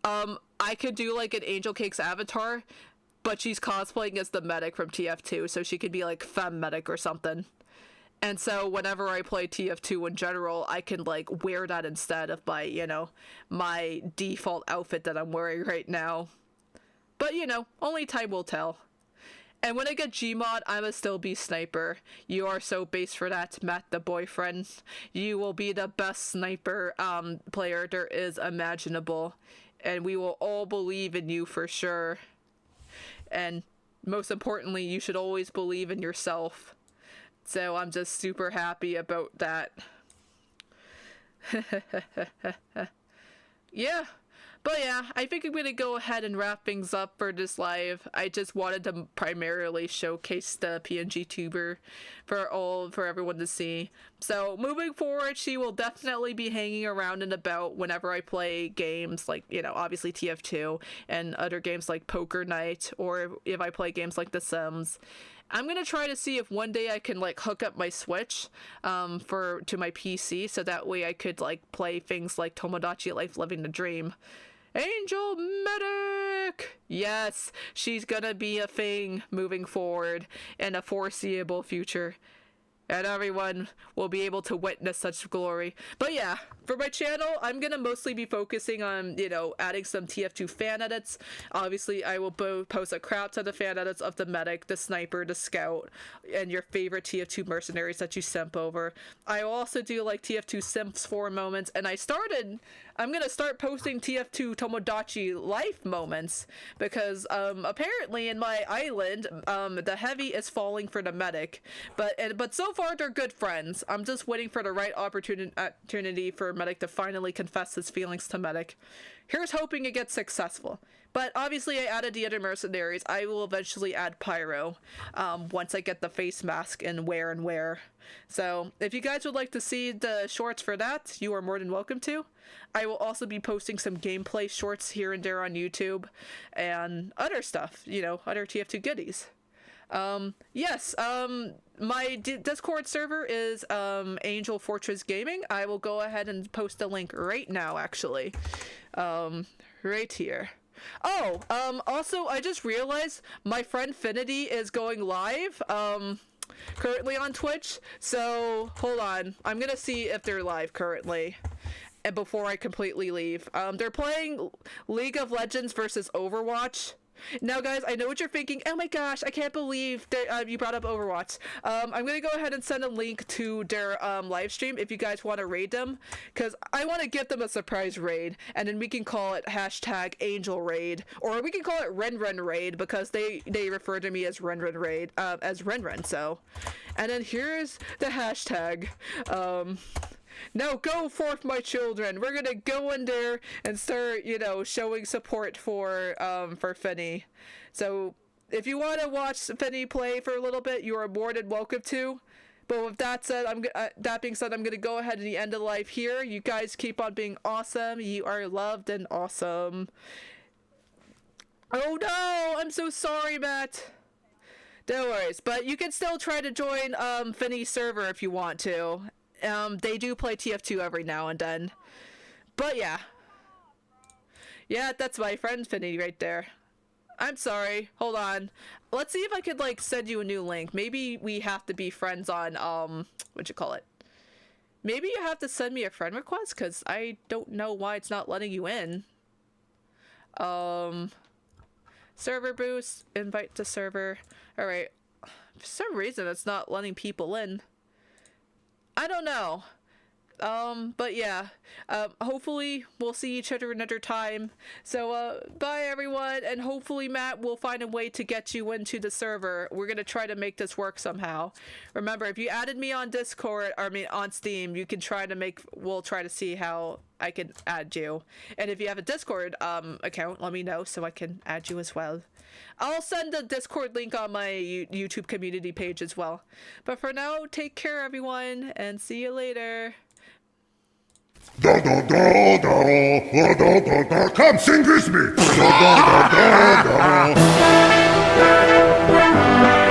I could do like an Angel Cake's avatar, but she's cosplaying as the medic from TF2, so she could be like femme medic or something. And so whenever I play TF2 in general, I can like wear that instead of my, you know, my default outfit that I'm wearing right now. But you know, only time will tell. And when I get Gmod, I'ma still be sniper. You are so base for that, Matt the boyfriend. You will be the best sniper player there is imaginable. And we will all believe in you for sure. And most importantly, you should always believe in yourself. So I'm just super happy about that. Yeah. But yeah, I think I'm gonna go ahead and wrap things up for this live. I just wanted to primarily showcase the PNGTuber for everyone to see. So moving forward, she will definitely be hanging around and about whenever I play games like, you know, obviously TF2 and other games like Poker Night, or if I play games like The Sims. I'm gonna try to see if one day I can like hook up my Switch to my PC, so that way I could like play things like Tomodachi Life Living the Dream. Angel Medic! Yes, she's gonna be a thing moving forward in a foreseeable future. And everyone will be able to witness such glory. But yeah, for my channel, I'm gonna mostly be focusing on, you know, adding some TF2 fan edits. Obviously, I will post a crap ton of fan edits of the medic, the sniper, the scout, and your favorite TF2 mercenaries that you simp over. I will also do like TF2 simps for moments, and I'm gonna start posting TF2 Tomodachi life moments, because apparently in my island, the heavy is falling for the medic, but so far they're good friends. I'm just waiting for the right opportunity for medic to finally confess his feelings to medic. Here's hoping it gets successful. But obviously I added the other mercenaries. I will eventually add Pyro once I get the face mask and wear. So if you guys would like to see the shorts for that, you are more than welcome to. I will also be posting some gameplay shorts here and there on YouTube and other stuff, you know, other TF2 goodies. Yes, my Discord server is Angel Fortress Gaming. I will go ahead and post a link right now, actually. Right here. Oh, also, I just realized my friend Finity is going live, currently on Twitch. So, hold on. I'm gonna see if they're live currently. And before I completely leave. They're playing League of Legends versus Overwatch. Now, guys, I know what you're thinking. Oh my gosh, I can't believe that, you brought up Overwatch. I'm gonna go ahead and send a link to their live stream if you guys want to raid them, because I want to give them a surprise raid, and then we can call it hashtag Angel Raid, or we can call it Renren Raid, because they refer to me as Renren Raid, as Renren. So, and then here's the hashtag. Now go forth, my children. We're gonna go in there and start, you know, showing support for Finny. So if you want to watch Finny play for a little bit, you are more than welcome to. But with that said, that being said, I'm gonna go ahead to the end of life here. You guys keep on being awesome. You are loved and awesome. Oh no, I'm so sorry, Matt. No worries, but you can still try to join Finny's server if you want to. They do play TF2 every now and then. But yeah. Yeah, that's my friend Finny right there. I'm sorry. Hold on. Let's see if I could, like, send you a new link. Maybe we have to be friends on, what'd you call it? Maybe you have to send me a friend request, because I don't know why it's not letting you in. Server boost, invite to server. Alright. For some reason, it's not letting people in. I don't know. But yeah, hopefully we'll see each other another time. So, bye everyone, and hopefully Matt will find a way to get you into the server. We're gonna try to make this work somehow. Remember, if you added me on Discord, or I mean on Steam, you can try to we'll try to see how I can add you. And if you have a Discord, account, let me know so I can add you as well. I'll send the Discord link on my YouTube community page as well. But for now, take care everyone, and see you later. Da da da da da da da da. Come sing with me. Da da da da da.